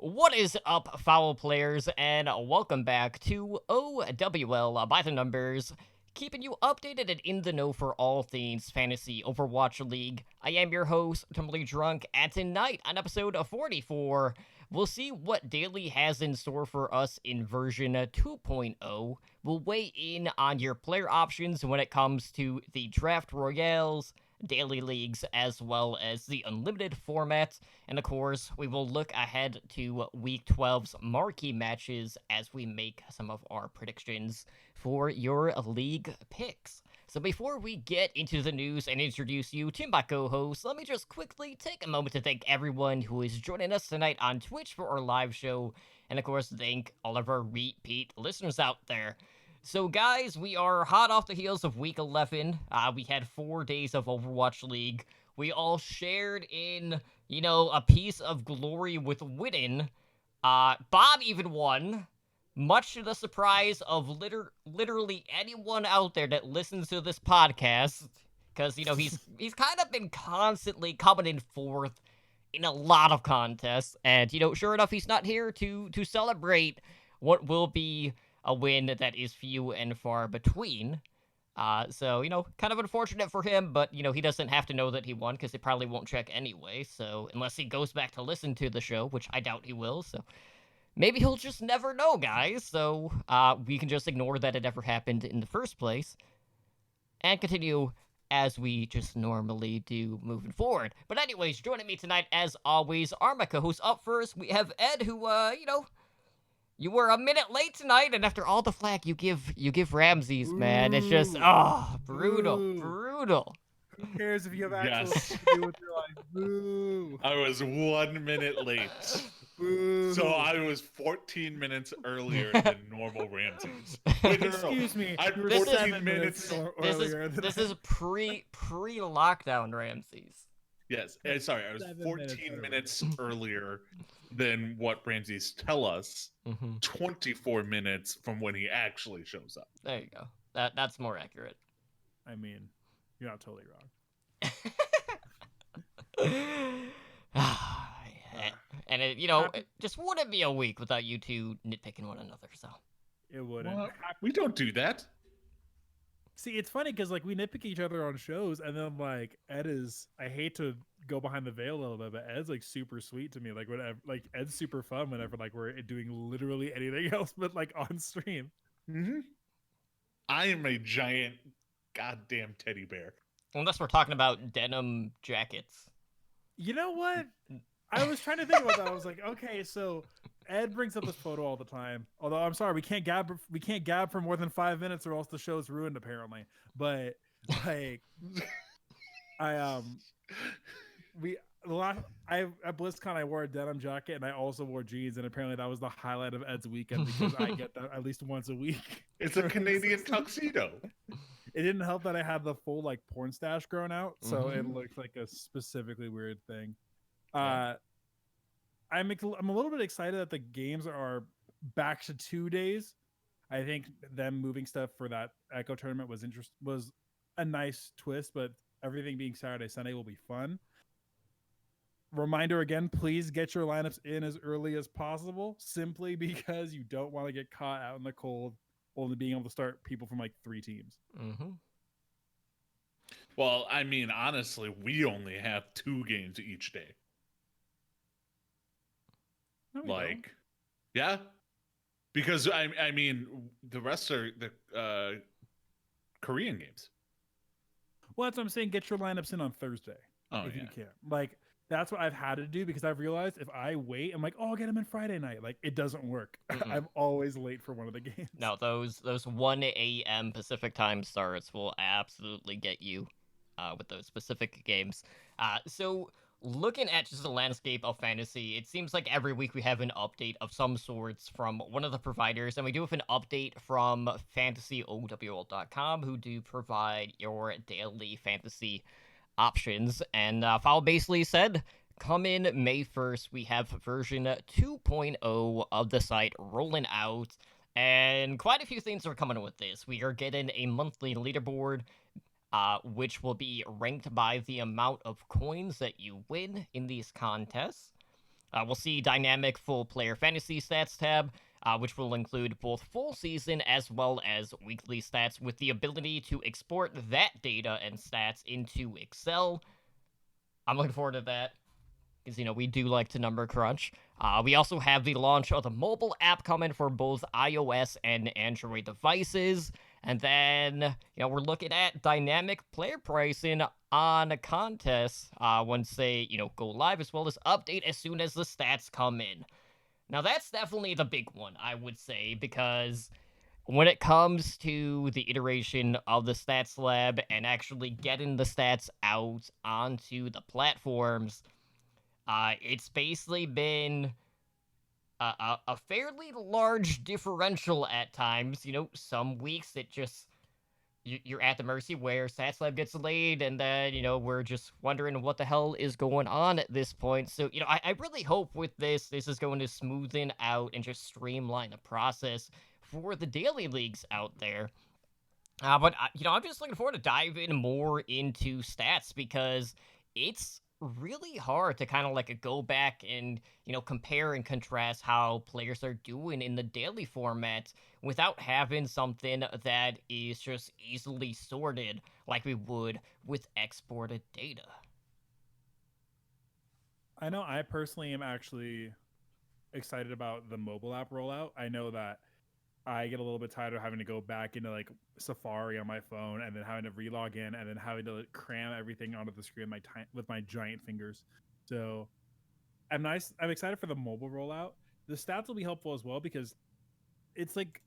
What is up, foul players, and welcome back to OWL by the numbers, keeping you updated and in the know for all things Fantasy Overwatch League. I am your host, Tumbly Drunk, and tonight on episode 44, we'll see what Daily has in store for us in version 2.0. We'll weigh in on your player options when it comes to the Draft Royales, daily leagues, as well as the unlimited format. And of course, we will look ahead to Week 12's marquee matches as we make some of our predictions for your league picks. So before we get into the news and introduce you to my co-hosts, let me just quickly take a moment to thank everyone who is joining us tonight on Twitch for our live show, and of course thank all of our repeat listeners out there. So, guys, we are hot off the heels of Week 11. We had 4 days of Overwatch League. We all shared in, a piece of glory with winning. Bob even won, much to the surprise of literally anyone out there that listens to this podcast. Because, he's kind of been constantly coming in fourth in a lot of contests. And, sure enough, he's not here to celebrate what will be a win that is few and far between. So, kind of unfortunate for him, but, he doesn't have to know that he won because he probably won't check anyway. So, unless he goes back to listen to the show, which I doubt he will. So, maybe he'll just never know, guys. So, we can just ignore that it ever happened in the first place and continue as we just normally do moving forward. But anyways, joining me tonight, as always, are my co-hosts. Up first, we have Ed, who, you were a minute late tonight, and after all the flack you give Ramses, man, it's just brutal, brutal. Who cares if you have actual Yes. to do with your life? Boo. I was 1 minute late. Boo. So I was 14 minutes earlier than normal Ramses. Wait, no. Excuse me. I'm you were This is- 7 minutes earlier than This I- is pre-lockdown Ramses. Yes, sorry, I was 7 14 minutes minutes earlier than what Ramses tell us. 24 minutes from when he actually shows up. There you go. That's more accurate. I mean, you're not totally wrong. And it just wouldn't be a week without you two nitpicking one another. So It wouldn't. Well, we don't do that. See, it's funny because like we nitpick each other on shows, and then like Ed is. I hate to go behind the veil a little bit, but Ed's like super sweet to me. Like whenever, like Ed's super fun whenever like we're doing literally anything else but like on stream. Mm-hmm. I am a giant goddamn teddy bear. unless we're talking about denim jackets. You know what? I was trying to think about that. I was like, okay, so Ed brings up this photo all the time. Although I'm sorry, we can't gab for more than 5 minutes, or else the show's ruined apparently. But like, at BlizzCon I wore a denim jacket and I also wore jeans, and apparently that was the highlight of Ed's weekend because I get that at least once a week. It's a Canadian tuxedo. It didn't help that I had the full like porn stash grown out, so it Mhm. looked like a specifically weird thing. Yeah. I'm a little bit excited that the games are back to 2 days. I think them moving stuff for that Echo tournament was a nice twist, but everything being Saturday, Sunday will be fun. Reminder again, please get your lineups in as early as possible, simply because you don't want to get caught out in the cold, only being able to start people from like 3 teams. Mm-hmm. Well, I mean, honestly, we only have 2 games each day. No, we don't. Like, yeah, because I mean, the rest are the Korean games. Well, that's what I'm saying. Get your lineups in on Thursday Oh if yeah, you can. Like that's what I've had to do because I've realized if I wait, I'm like, oh, I'll get them in Friday night. Like it doesn't work. Mm-mm. I'm always late for one of the games. No, those 1 a.m. Pacific time starts will absolutely get you with those specific games. So looking at just the landscape of fantasy, it seems like every week we have an update of some sorts from one of the providers, and we do have an update from FantasyOWL.com, who do provide your daily fantasy options. And Foul basically said, come in May 1st, we have version 2.0 of the site rolling out, and quite a few things are coming with this. We are getting a monthly leaderboard, which will be ranked by the amount of coins that you win in these contests. We'll see dynamic full player fantasy stats tab, which will include both full season as well as weekly stats with the ability to export that data and stats into Excel. I'm looking forward to that because, we do like to number crunch. We also have the launch of the mobile app coming for both iOS and Android devices. And then, we're looking at dynamic player pricing on contests once they, go live, as well as update as soon as the stats come in. Now, that's definitely the big one, I would say, because when it comes to the iteration of the Stats Lab and actually getting the stats out onto the platforms, it's basically been a fairly large differential at times. Some weeks it just you're at the mercy where Stats Lab gets delayed, and then we're just wondering what the hell is going on at this point. So I really hope with this is going to smoothen out and just streamline the process for the daily leagues out there. But I'm just looking forward to diving more into stats because it's really hard to kind of like go back and compare and contrast how players are doing in the daily format without having something that is just easily sorted like we would with exported data. I know I personally am actually excited about the mobile app rollout. I know that I get a little bit tired of having to go back into like Safari on my phone and then having to relog in and then having to cram everything onto the screen with my giant fingers. So I'm excited for the mobile rollout. The stats will be helpful as well because it's like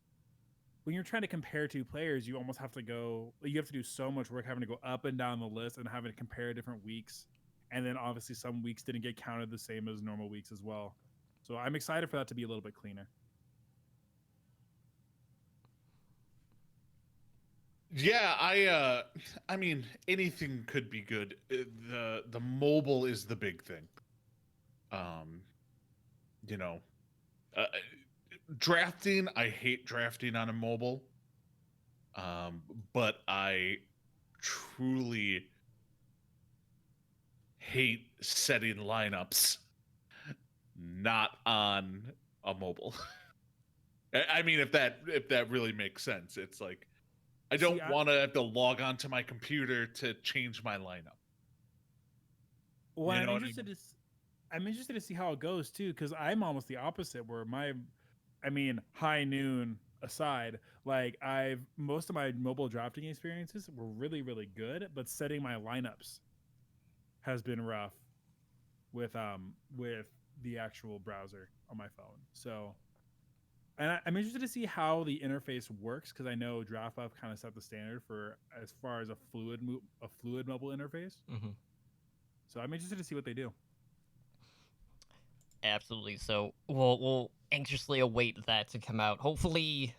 when you're trying to compare two players, you almost have to you have to do so much work having to go up and down the list and having to compare different weeks. And then obviously some weeks didn't get counted the same as normal weeks as well. So I'm excited for that to be a little bit cleaner. Yeah, I mean, anything could be good. The mobile is the big thing. Um, you know, uh, drafting. I hate drafting on a mobile. But I truly hate setting lineups not on a mobile. I mean, if that really makes sense, it's like I don't want to have to log onto my computer to change my lineup. Well, I'm interested to see how it goes too, because I'm almost the opposite. Where high noon aside, like most of my mobile drafting experiences were really, really good, but setting my lineups has been rough with the actual browser on my phone. So, and I'm interested to see how the interface works because I know DraftBuff kind of set the standard for as far as a fluid mobile interface. Mm-hmm. So I'm interested to see what they do. Absolutely. So we'll anxiously await that to come out. Hopefully,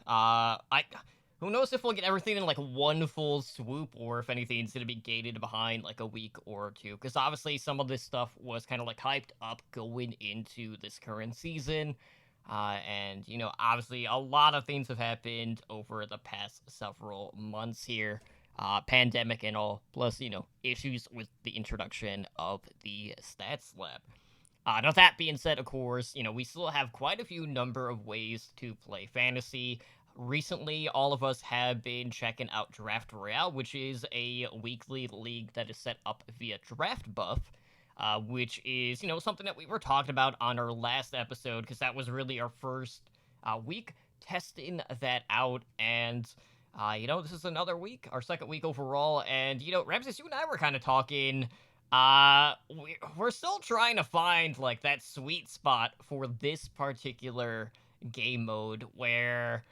who knows if we'll get everything in like one full swoop or if anything's gonna be gated behind like a week or two. Because obviously some of this stuff was kind of like hyped up going into this current season. And obviously a lot of things have happened over the past several months here. Pandemic and all, plus issues with the introduction of the Stats Lab. Now that being said, of course, we still have quite a few number of ways to play fantasy. Recently, all of us have been checking out Draft Royale, which is a weekly league that is set up via DraftBuff, which is, something that we were talking about on our last episode, because that was really our first week testing that out, and this is another week, our second week overall, and, Ramses, you and I were kind of talking. We're still trying to find like that sweet spot for this particular game mode where,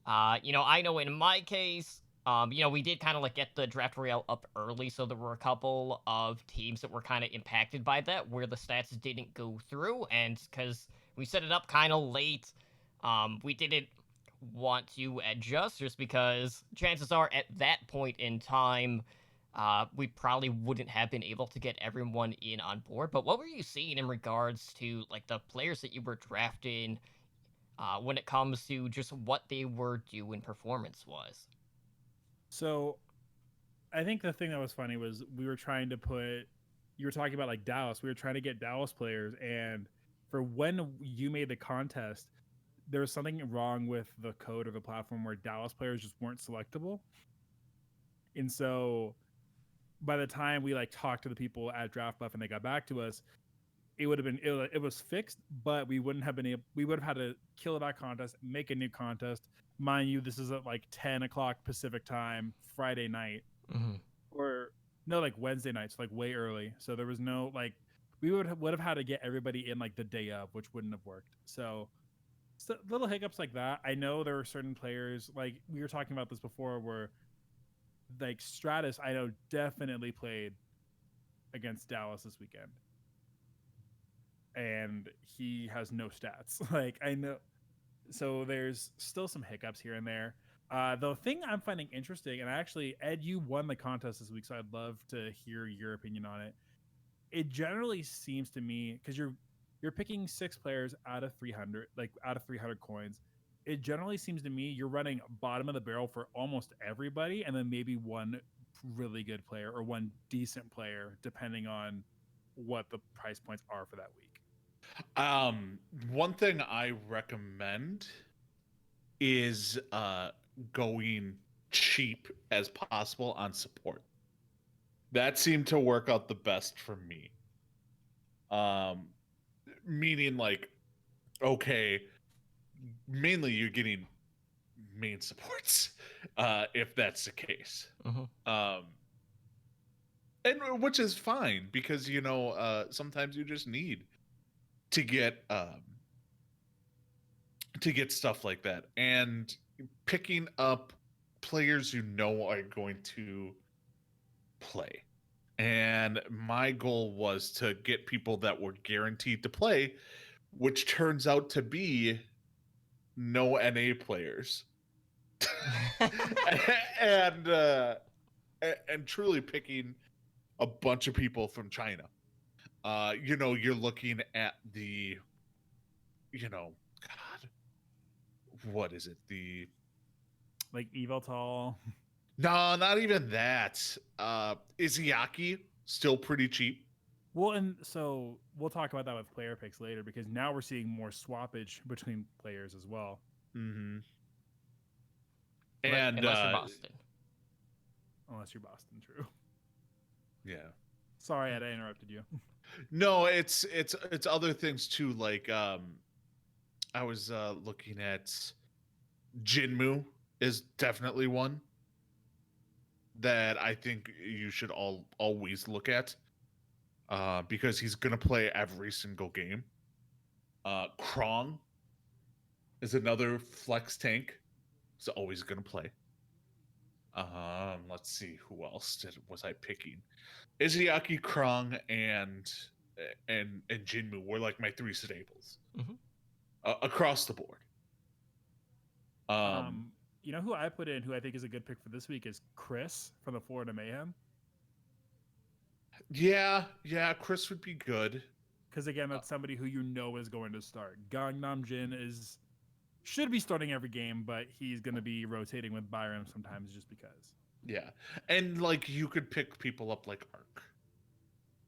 I know in my case, we did kind of like get the Draft Royale up early, so there were a couple of teams that were kind of impacted by that where the stats didn't go through, and because we set it up kind of late, we didn't want to adjust just because chances are at that point in time, we probably wouldn't have been able to get everyone in on board. But what were you seeing in regards to like the players that you were drafting when it comes to just what they were doing performance-wise? So I think the thing that was funny was you were talking about like Dallas. We were trying to get Dallas players, and for when you made the contest, there was something wrong with the code or the platform where Dallas players just weren't selectable. And so by the time we like talked to the people at Draft Buff and they got back to us, it would have been it was fixed, but we wouldn't have been able. We would have had to kill that contest, make a new contest. Mind you, this is at like 10 o'clock Pacific time, Friday night, or no, like Wednesday nights, like way early. So there was no like we would have had to get everybody in like the day of, which wouldn't have worked. So little hiccups like that. I know there are certain players like we were talking about this before, where like Stratus, I know definitely played against Dallas this weekend, and he has no stats. Like I know, so there's still some hiccups here and there. The thing I'm finding interesting, and actually, Ed, you won the contest this week, so I'd love to hear your opinion on it. It generally seems to me, because you're picking 6 players out of 300, like out of 300 coins. It generally seems to me you're running bottom of the barrel for almost everybody, and then maybe one really good player or one decent player, depending on what the price points are for that week. One thing I recommend is going cheap as possible on support. That seemed to work out the best for me. Meaning like, okay, mainly you're getting main supports, if that's the case. And which is fine, because you know, sometimes you just need to get stuff like that, and picking up players you know are going to play. And my goal was to get people that were guaranteed to play, which turns out to be no NA players. and truly picking a bunch of people from China. You know, you're looking at the, you know, God, what is it? The Like Eveltal. No, not even that. Izayaki, still pretty cheap. Well, and so we'll talk about that with player picks later, because now we're seeing more swappage between players as well. Mm-hmm. And unless you're Boston. Unless you're Boston, true. Yeah. Sorry, Ed, I interrupted you. No, it's other things too. Like I was looking at Jinmu is definitely one that I think you should always look at, because he's gonna play every single game. Krong is another flex tank. He's always gonna play. Let's see, who else was I picking? Izayaki, Krong, and Jinmu were like my 3 staples across the board. You know who I put in, who I think is a good pick for this week, is Chris from the Florida Mayhem. Yeah, Chris would be good. Because again, that's somebody who you know is going to start. Gangnam Jin should be starting every game, but he's going to be rotating with Byram sometimes just because. Yeah, and like you could pick people up like Ark,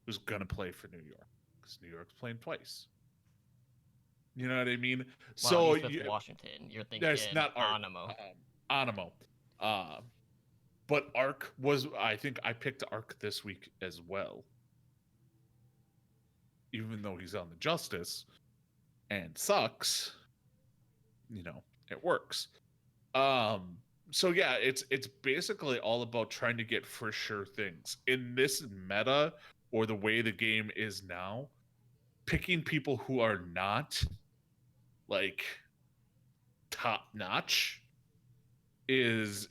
who's gonna play for New York, because New York's playing twice. You know what I mean? Well, so Washington, you're thinking there's not Ark, Animo. But Ark was, I think I picked Ark this week as well, even though he's on the Justice and sucks. You know, it works. So yeah, it's basically all about trying to get for sure things in this meta, or the way the game is now. Picking people who are not like top notch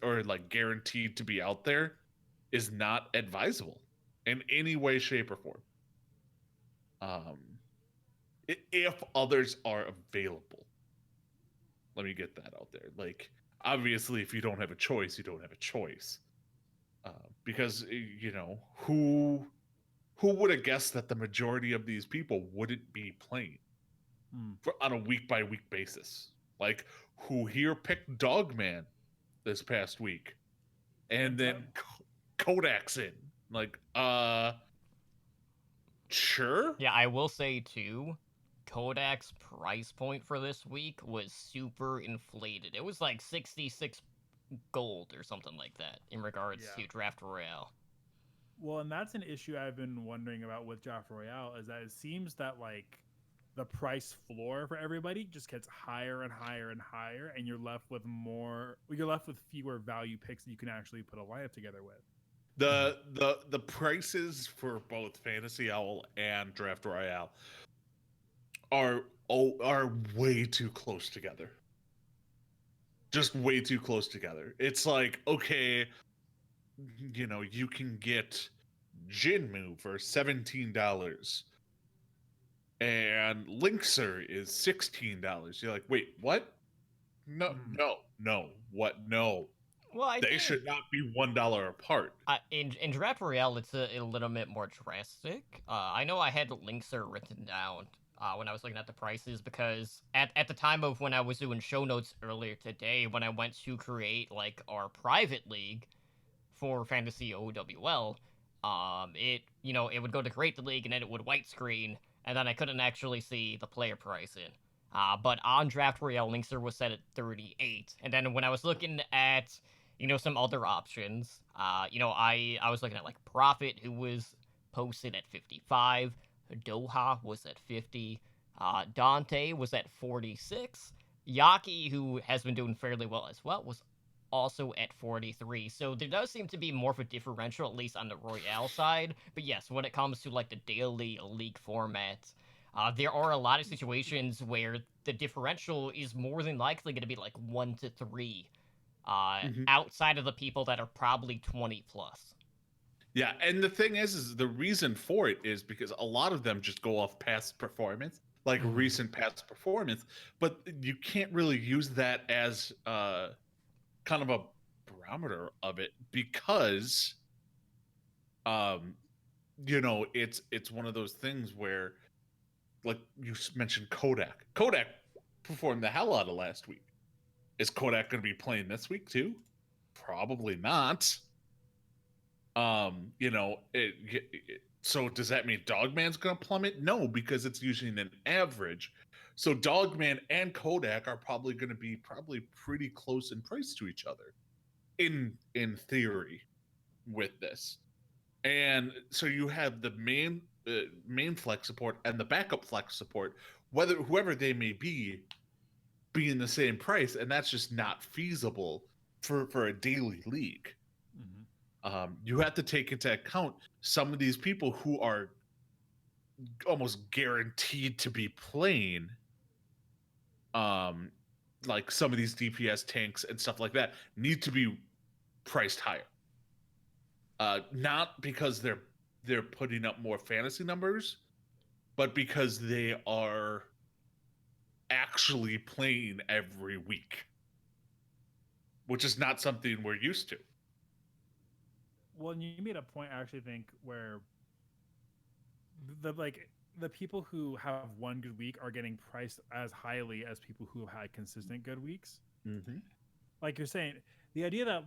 or like guaranteed to be out there is not advisable in any way, shape, or form. If others are available, let me get that out there. Like, obviously, if you don't have a choice, you don't have a choice. Because, you know, who would have guessed that the majority of these people wouldn't be playing on a week-by-week basis? Like, who here picked Dogman this past week? And then Kodak's in. Like, sure? Yeah, I will say, too, Kodak's price point for this week was super inflated. It was like 66 gold or something like that in regards Yeah. to Draft Royale. Well, and that's an issue I've been wondering about with Draft Royale is that it seems that like the price floor for everybody just gets higher and higher and higher, and you're left with fewer value picks that you can actually put a lineup together with. The prices for both Fantasy Owl and Draft Royale are way too close together. Just way too close together. It's like, okay, you know, you can get Jinmu for $17 and Linkser is $16. You're like, wait, what? No, what? No. Well, I They think should not be $1 apart. in Draft Royale, it's a little bit more drastic. I know I had Linkser written down when I was looking at the prices because at the time of when I was doing show notes earlier today, when I went to create like our private league for Fantasy OWL, it it would go to create the league and then it would white screen and then I couldn't actually see the player price in. But on Draft Royale, Linkser was set at 38, and then when I was looking at some other options, I was looking at like Prophet, who was posted at 55, Doha was at 50, Dante was at 46, Yaki, who has been doing fairly well as well, was also at 43. So there does seem to be more of a differential, at least on the Royale side. But yes, when it comes to like the daily league format, there are a lot of situations where the differential is more than likely going to be like 1 to 3 outside of the people that are probably 20 plus. Yeah, and the thing is the reason for it is because a lot of them just go off past performance, like recent past performance, but you can't really use that as kind of a barometer of it because it's one of those things where, like you mentioned, Kodak performed the hell out of last week. Is Kodak going to be playing this week too? Probably not. So does that mean Dogman's going to plummet? No, because it's using an average. So Dogman and Kodak are probably going to be pretty close in price to each other, in theory, with this. And so you have the main flex support and the backup flex support, whoever they may be in the same price, and that's just not feasible for a daily league. You have to take into account some of these people who are almost guaranteed to be playing, like some of these DPS tanks and stuff like that need to be priced higher. Not because they're putting up more fantasy numbers, but because they are actually playing every week, which is not something we're used to. Well, you made a point I actually think where the people who have one good week are getting priced as highly as people who have had consistent good weeks. Like you're saying, the idea that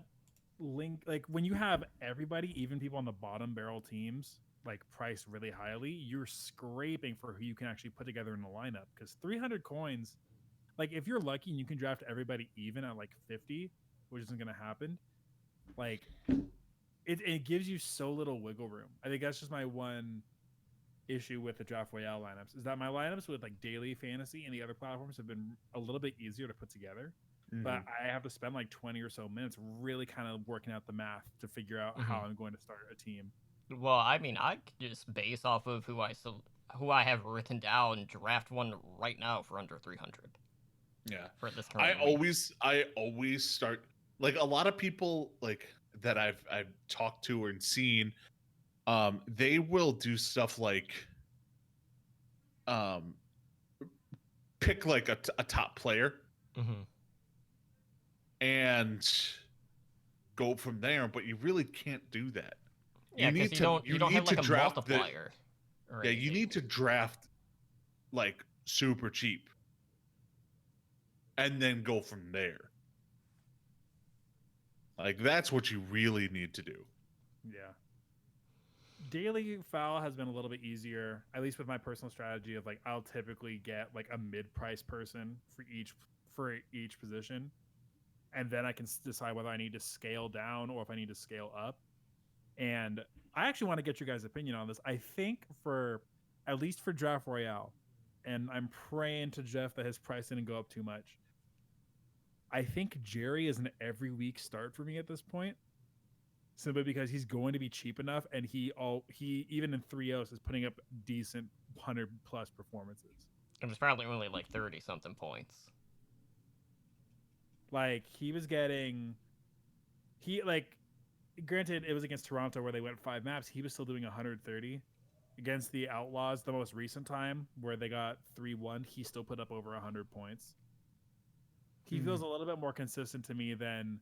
when you have everybody, even people on the bottom barrel teams, like priced really highly, you're scraping for who you can actually put together in the lineup. Because 300 coins, like if you're lucky and you can draft everybody even at like 50, which isn't going to happen, like it gives you so little wiggle room. I think that's just my one issue with the Draft Royale lineups, is that my lineups with like daily fantasy and the other platforms have been a little bit easier to put together. But I have to spend like 20 or so minutes really kind of working out the math to figure out how I'm going to start a team. Well, I mean, I could just base off of who I have written down, draft one right now for under 300. Yeah. For this I current week. always start, like, a lot of people like that I've talked to and seen, they will do stuff like pick like a top player and go from there, but you really can't do that. Yeah, because you don't have like a multiplier. You need to draft like super cheap and then go from there. Like that's what you really need to do. Yeah. daily foul has been a little bit easier, at least with my personal strategy of like I'll typically get like a mid-price person for each position, and then I can decide whether I need to scale down or if I need to scale up. And I actually want to get your guys' opinion on this. I think for at least for Draft Royale, and I'm praying to Jeff that his price didn't go up too much. I think Jerry is an every week start for me at this point, simply because he's going to be cheap enough, and he even in 3-0s is putting up decent 100+ performances. It was probably only like 30 something points. Like he was getting, granted it was against Toronto where they went 5 maps. He was still doing 130 against the Outlaws. The most recent time where they got 3-1, he still put up over 100 points. He feels a little bit more consistent to me than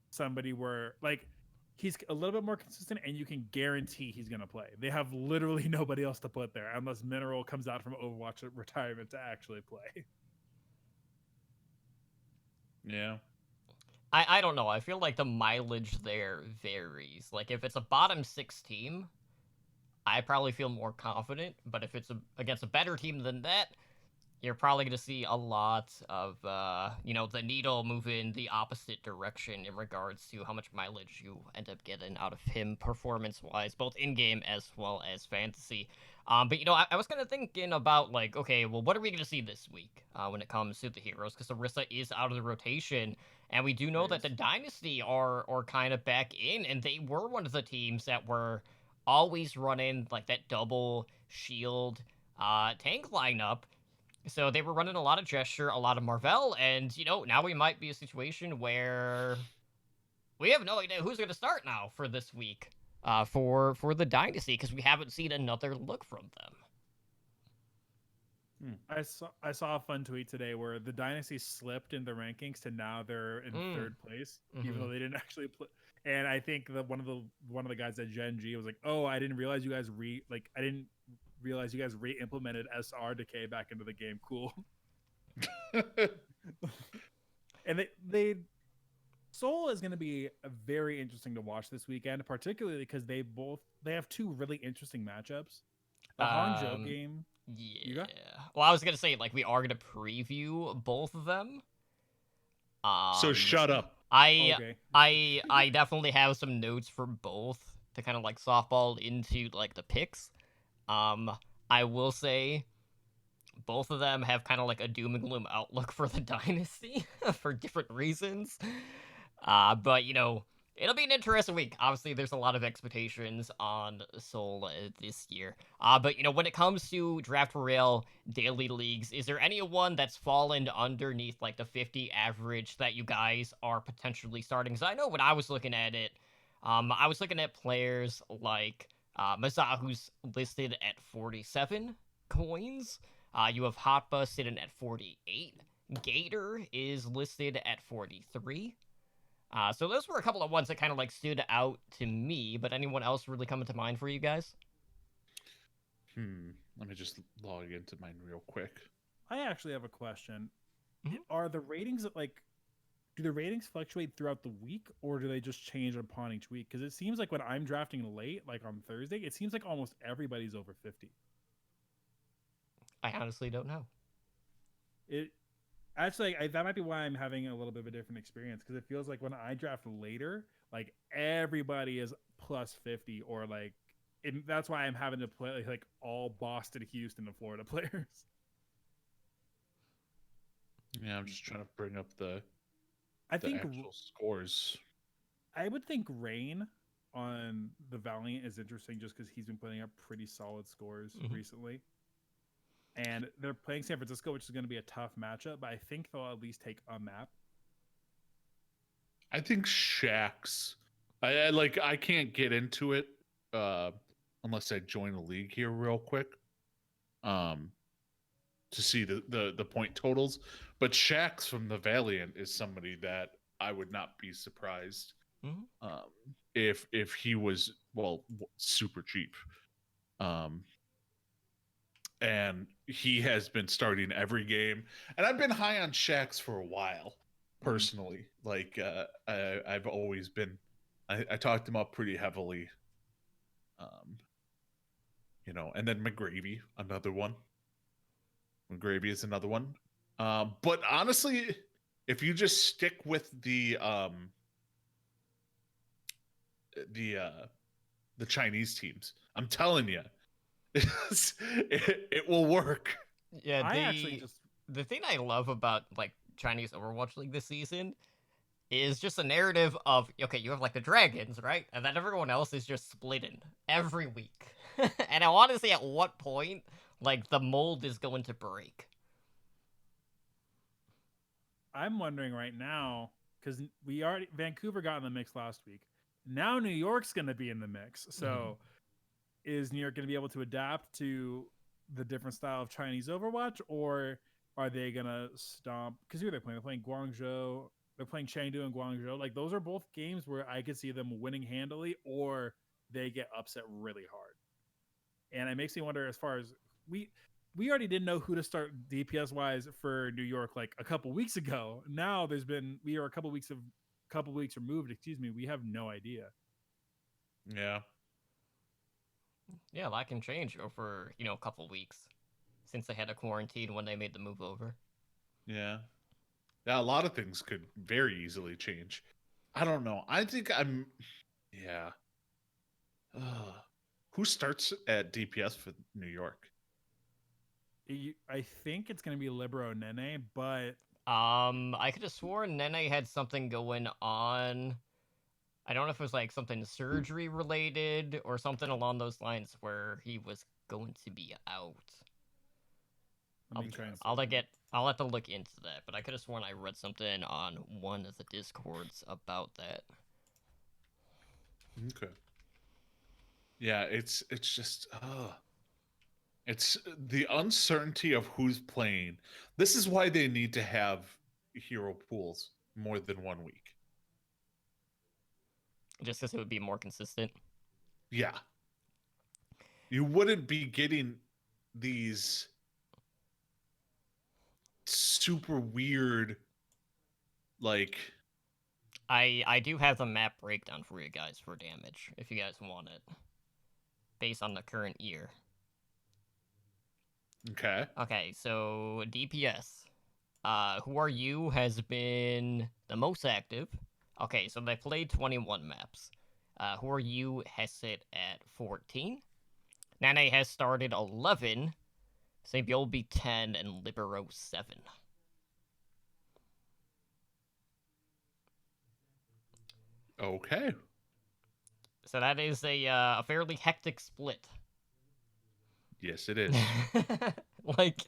somebody where like he's a little bit more consistent and you can guarantee he's going to play. They have literally nobody else to put there unless Mineral comes out from Overwatch retirement to actually play. Yeah. I don't know. I feel like the mileage there varies. Like if it's a bottom 6 team, I probably feel more confident. But if it's against a better team than that, you're probably going to see a lot of, the needle move in the opposite direction in regards to how much mileage you end up getting out of him performance-wise, both in-game as well as fantasy. But, I was kind of thinking about, like, okay, well, what are we going to see this week when it comes to the heroes? Because Orisa is out of the rotation, and we do know that the Dynasty are kind of back in, and they were one of the teams that were always running, like, that double shield tank lineup. So they were running a lot of Gesture, a lot of Marvel, and, now we might be a situation where we have no idea who's going to start now for this week for the Dynasty, because we haven't seen another look from them. I saw a fun tweet today where the Dynasty slipped in the rankings to now they're in 3rd place, even though they didn't actually play. And I think that one of the guys at Gen G was like, "Oh, I didn't realize you guys re-implemented SR decay back into the game. Cool." And they Seoul is going to be very interesting to watch this weekend, particularly because they have 2 really interesting matchups. The Hangzhou game. Yeah. Well, I was going to say, like, we are going to preview both of them. So shut up. I definitely have some notes for both to kind of like softball into like the picks. I will say both of them have kind of like a doom and gloom outlook for the Dynasty for different reasons. But it'll be an interesting week. Obviously, there's a lot of expectations on Seoul this year. But when it comes to Draft Royale daily leagues, is there anyone that's fallen underneath like the 50 average that you guys are potentially starting? Because I know when I was looking at it, I was looking at players like Maza, who's listed at 47 coins. You have Hotba sitting at 48. Gator is listed at 43. So those were a couple of ones that kind of like stood out to me, but anyone else really coming to mind for you guys? Let me just log into mine real quick. I actually have a question. Are the ratings do the ratings fluctuate throughout the week, or do they just change upon each week? Because it seems like when I'm drafting late, like on Thursday, it seems like almost everybody's over 50. I honestly don't know. Actually, that might be why I'm having a little bit of a different experience, because it feels like when I draft later, like everybody is plus 50, or like that's why I'm having to play like all Boston, Houston, and Florida players. Yeah, I'm just trying to bring up the actual scores. I would think Rain on the Valiant is interesting just because he's been putting up pretty solid scores recently. And they're playing San Francisco, which is going to be a tough matchup, but I think they'll at least take a map. I think Shaxx. I can't get into it unless I join a league here real quick to see the point totals. But Shaxx from the Valiant is somebody that I would not be surprised if he was super cheap. And he has been starting every game, and I've been high on Shaxx for a while personally. Like I've always been, I talked him up pretty heavily and then McGravy, another one. McGravy is another one. But honestly, if you just stick with the Chinese teams, I'm telling you, it will work. Yeah, I actually just the thing I love about like Chinese Overwatch League this season is just a narrative of okay, you have like the dragons, right? And then everyone else is just splitting every week. And I want to see at what point like the mold is going to break. I'm wondering right now because Vancouver got in the mix last week. Now New York's going to be in the mix. So is New York going to be able to adapt to the different style of Chinese Overwatch, or are they going to stomp? Because who are they playing? They're playing Guangzhou. They're playing Chengdu and Guangzhou. Like those are both games where I could see them winning handily, or they get upset really hard. And it makes me wonder as far as we already didn't know who to start DPS wise for New York like a couple weeks ago. Now we are a couple weeks removed. Excuse me. We have no idea. Yeah. Yeah, that can change over a couple weeks since they had a quarantine when they made the move over. Yeah. Yeah, a lot of things could very easily change. I don't know. I think yeah. Who starts at DPS for New York? I think it's going to be Libero Nene, but I could have sworn Nene had something going on. I don't know if it was like something surgery related or something along those lines where he was going to be out. I'll have to look into that, but I could have sworn I read something on one of the Discords about that. Okay. Yeah, it's just it's the uncertainty of who's playing. This is why they need to have hero pools more than 1 week. Just because it would be more consistent. Yeah. You wouldn't be getting these super weird, like... I do have the map breakdown for you guys for damage, if you guys want it. Based on the current year. Okay. Okay, so DPS. Who Are You has been the most active. Okay, so they played 21 maps. Who Are You has sit at 14. Nane has started 11. Sabiolbi 10 and Libero 7. Okay. So that is a fairly hectic split. Yes, it is. Like,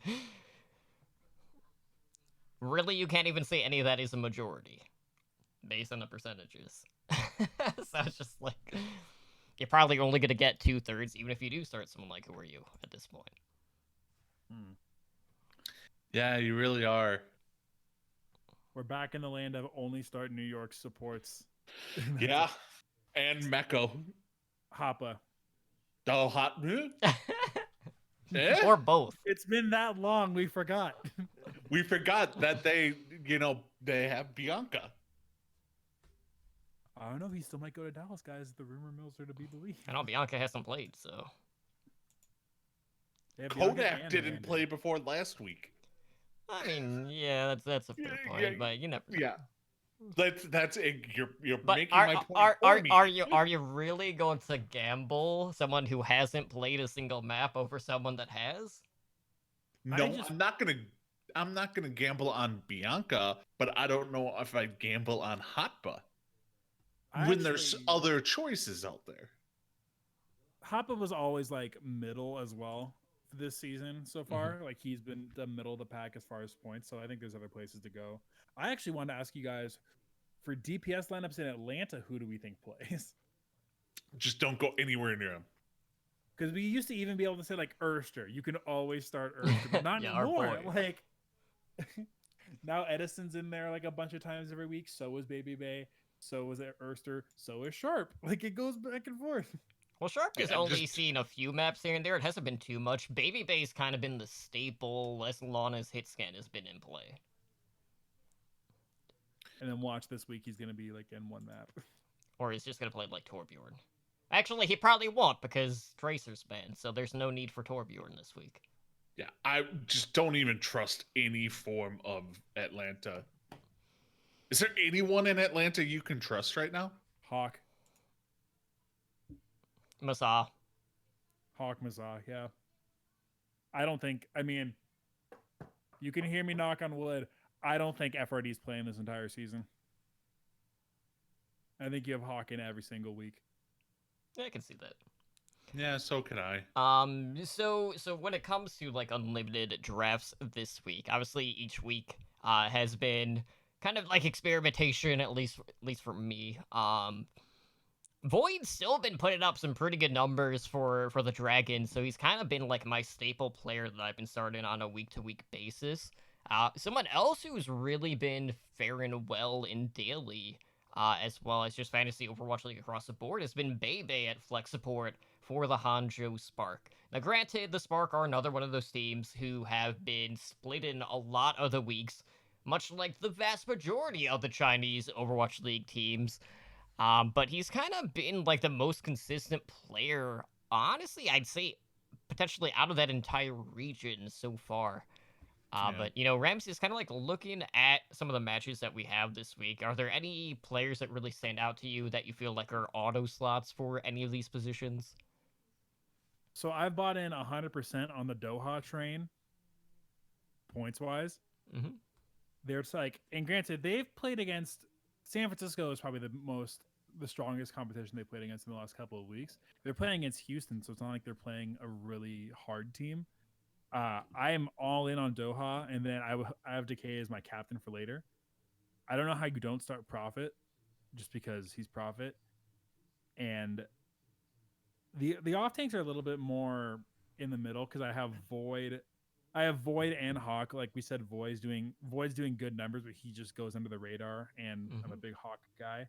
really, you can't even say any of that is a majority based on the percentages. So it's just like you're probably only going to get 2/3, even if you do start someone like Who Are You at this point. Yeah, you really are. We're back in the land of only start New York supports. Yeah, and Mecco. Hoppa. Oh, hot. Eh? Or both. It's been that long, we forgot. We forgot that they have Bianca. I don't know. He still might go to Dallas, guys. The rumor mills are to be believed. I know Bianca hasn't played, so. Yeah, Bianca Kodak and didn't Amanda. play before last week. I mean, yeah, that's a fair point, Yeah, but you never know. Yeah, that's you're But making my point for me. are you really going to gamble someone who hasn't played a single map over someone that has? No, I'm not gonna gamble on Bianca, but I don't know if I'd gamble on Hotba when there's other choices out there. Hoppa was always like middle as well this season so far. Like he's been the middle of the pack as far as points. So I think there's other places to go. I actually wanted to ask you guys for DPS lineups in Atlanta, who do we think plays? Just don't go anywhere near him. Because we used to even be able to say like Erster. You can always start Erster, but not Yeah, our anymore. boy. Like now Edison's in there like a bunch of times every week. So is Baby Bay. So is Erster. So is Sharp. Like it goes back and forth. Well, Sharp has Yeah, only just- seen a few maps here and there. It hasn't been too much. Baby Bay's kind of been the staple as long as Hitscan has been in play. And then watch this week, he's gonna be like in one map. Or he's just going to play like Torbjorn. Actually, he probably won't because Tracer's banned, so there's no need for Torbjorn this week. Yeah, I just don't even trust any form of Atlanta. Is there anyone in Atlanta you can trust right now? Hawk. Masa. Hawk Mazah, yeah. I don't think, I mean, you can hear me knock on wood. I don't think FRD's playing this entire season. I think you have Hawk in every single week. Yeah, I can see that. Yeah, so can I. So when it comes to like unlimited drafts this week, obviously each week has been kind of like experimentation, at least for me. Void's still been putting up some pretty good numbers for the Dragons, so he's kind of been like my staple player that I've been starting on a week-to-week basis. Someone else who's really been faring well in daily, as well as just fantasy Overwatch League across the board, has been Bebe at flex support for the Hangzhou Spark. Now, granted, the Spark are another one of those teams who have been split in a lot of the weeks, much like the vast majority of the Chinese Overwatch League teams. But he's kind of been like the most consistent player, honestly, I'd say potentially out of that entire region so far. Yeah. But, you know, Ramsey is kind of like looking at some of the matches that we have this week. Are there any players that really stand out to you that you feel like are auto slots for any of these positions? So I've bought in 100% on the Doha train, points wise. Mm-hmm. There's like, and granted, they've played against San Francisco is probably the strongest competition they played against in the last couple of weeks. They're playing against Houston, so it's not like they're playing a really hard team. I am all in on Doha, and then I have Decay as my captain for later. I don't know how you don't start Prophet, just because he's Prophet, and the off tanks are a little bit more in the middle because I have Void and Hawk. Like we said, Void's doing good numbers, but he just goes under the radar, and I'm a big Hawk guy.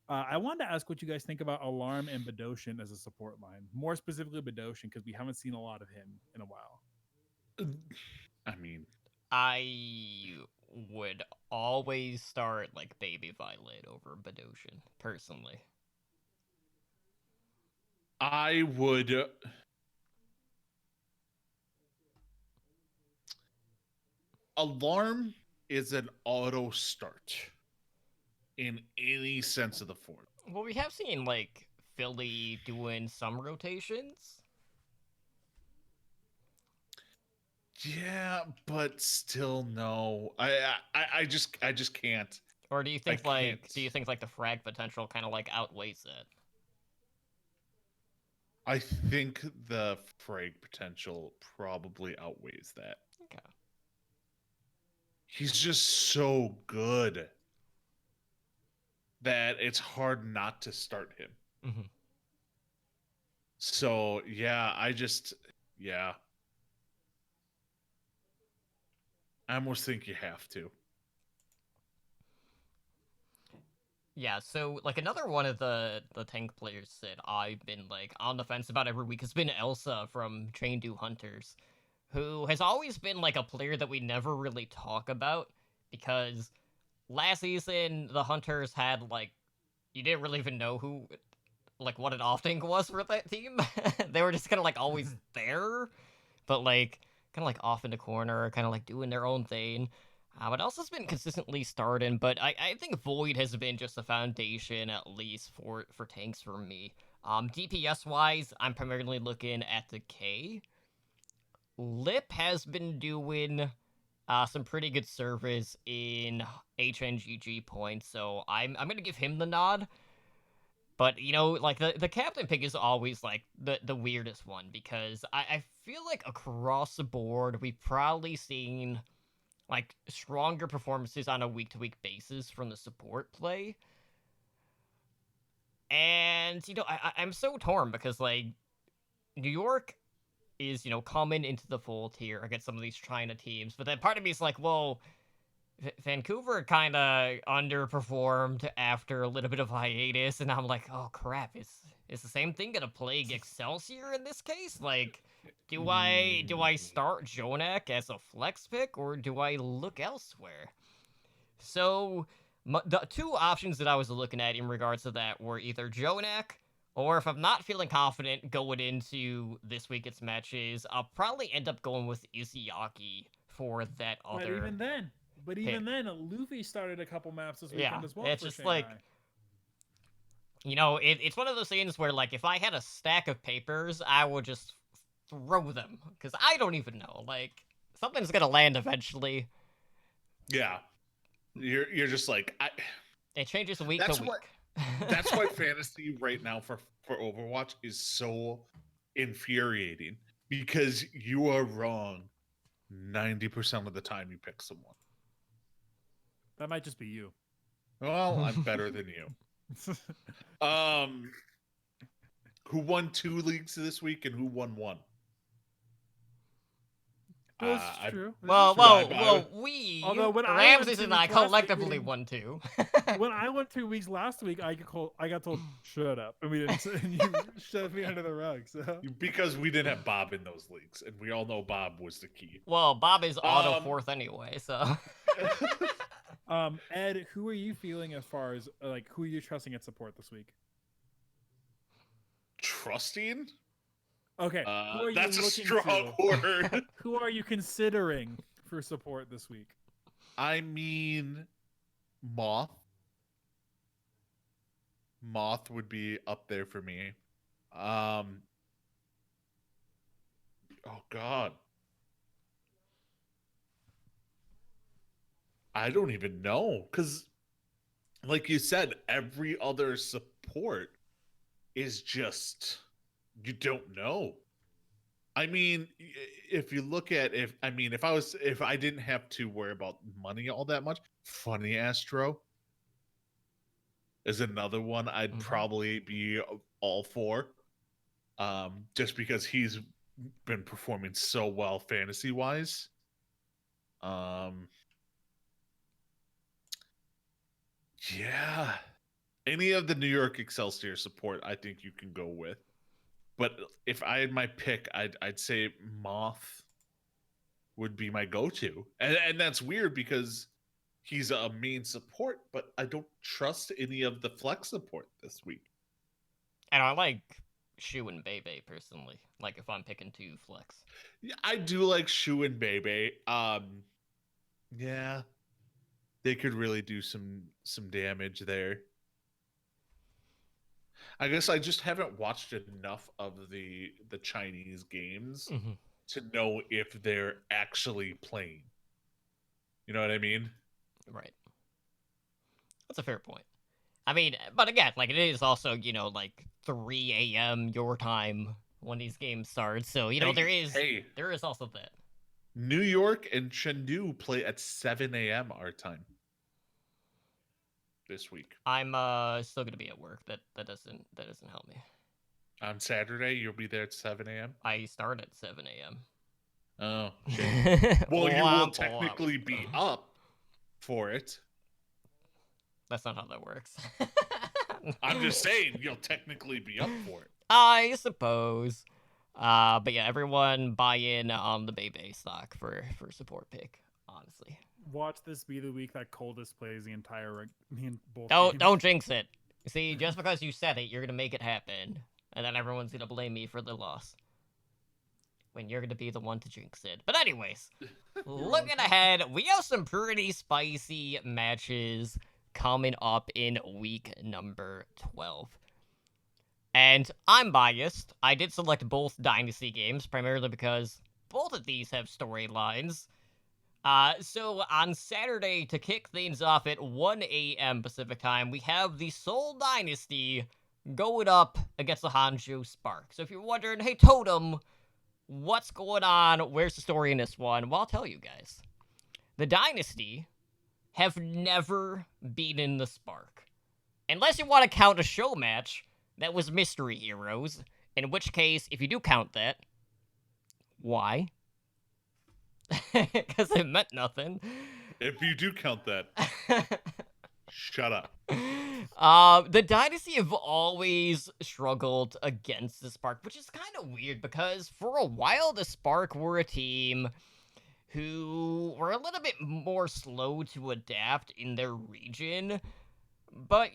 I wanted to ask what you guys think about Alarm and Badoshin as a support line. More specifically Badoshin, because we haven't seen a lot of him in a while. I mean, I would always start like Baby Violet over Badoshin, personally. I would. Alarm is an auto start in any sense of the form. Well, we have seen like Philly doing some rotations. Yeah, but still no. I just can't. Or do you think can't. the frag potential kind of like outweighs it? I think the frag potential probably outweighs that. Okay. He's just so good that it's hard not to start him. Mm-hmm. So yeah, yeah. I almost think you have to. Yeah, so like another one of the tank players that I've been like on the fence about every week has been Elsa from Chengdu Hunters, who has always been like a player that we never really talk about because last season the Hunters had like you didn't really even know who like what an off tank was for that team. They were just kind of like always there, but like kind of like off in the corner, kind of like doing their own thing. But Elsa's been consistently starting, but I think Void has been just a foundation, at least, for tanks for me. DPS-wise, I'm primarily looking at the K. Lip has been doing some pretty good service in HNGG points, so I'm going to give him the nod. But, you know, like, the captain pick is always, like, the weirdest one, because I feel like across the board, we've probably seen like stronger performances on a week-to-week basis from the support play. And, you know, I'm so torn because, like, New York is, you know, coming into the fold here against some of these China teams. But then part of me is like, well, Vancouver kind of underperformed after a little bit of hiatus. And I'm like, oh, crap, is the same thing going to plague Excelsior in this case? Like, do I start Jonak as a flex pick, or do I look elsewhere? So, the two options that I was looking at in regards to that were either Jonak Or if I'm not feeling confident going into this weekend's matches, I'll probably end up going with Izayaki for that But other even then, pick. Luffy started a couple maps this Yeah, weekend as well it's for just Shanghai. like, it's one of those things where, like, if I had a stack of papers, I would just throw them. Because I don't even know. Like, something's gonna land eventually. Yeah. You're just like, It changes week That's to week. that's why fantasy right now for Overwatch is so infuriating, because you are wrong 90% of the time you pick someone. That might just be you. Well, I'm better than you. Who won 2 leagues this week and who won 1? This is true. We, Although when I went Ramses 2 and I weeks last week, we collectively didn't- won 2. when I went 2 weeks last week, I got told shut up, and we didn't. And you shoved me under the rug. So Because we didn't have Bob in those leagues, and we all know Bob was the key. Well, Bob is auto 4th anyway, so. Ed, who are you feeling as far as like who are you trusting at support this week? Trusting? Okay, who are that's you a looking strong to? word. Who are you considering for support this week? I mean, Moth. Moth would be up there for me. Oh God. I don't even know, because like you said, every other support is just, you don't know. I mean, if you look at, if I didn't have to worry about money all that much, Funny Astro is another one I'd probably be all for. Just because he's been performing so well fantasy wise. Yeah. Any of the New York Excelsior support, I think you can go with. But if I had my pick, I'd say Moth would be my go-to. And that's weird because he's a main support, but I don't trust any of the flex support this week. And I like Shu and Bebe personally. Like if I'm picking 2 flex. Yeah, I do like Shu and Bebe. Yeah. They could really do some damage there. I guess I just haven't watched enough of the Chinese games to know if they're actually playing. You know what I mean? Right. That's a fair point. I mean, but again, like it is also, like 3 a.m. your time when these games start. So, there is also that. New York and Chengdu play at 7 a.m. our time this week. I'm still gonna be at work. That doesn't help me. On Saturday, you'll be there at 7 a.m. I start at 7 a.m. Oh, okay. Well, you will technically be up for it. That's not how that works. I'm just saying, you'll technically be up for it. I suppose. But yeah, everyone buy in on the Bebe stock for support pick. Honestly. Watch this be the week that Coldest plays the entire both Don't games. don't jinx it. See, just because you said it, you're gonna make it happen, and then everyone's gonna blame me for the loss. When you're gonna be the one to jinx it. But anyways, looking ahead, we have some pretty spicy matches coming up in week number 12. And I'm biased. I did select both Dynasty games, primarily because both of these have storylines. So on Saturday, to kick things off at 1 a.m. Pacific time, we have the Seoul Dynasty going up against the Hangzhou Spark. So if you're wondering, hey, Totem, what's going on? Where's the story in this one? Well, I'll tell you guys. The Dynasty have never beaten the Spark. Unless you want to count a show match that was Mystery Heroes, in which case, if you do count that, why? Because it meant nothing. If you do count that, shut up. The Dynasty have always struggled against the Spark, which is kind of weird because for a while the Spark were a team who were a little bit more slow to adapt in their region. But,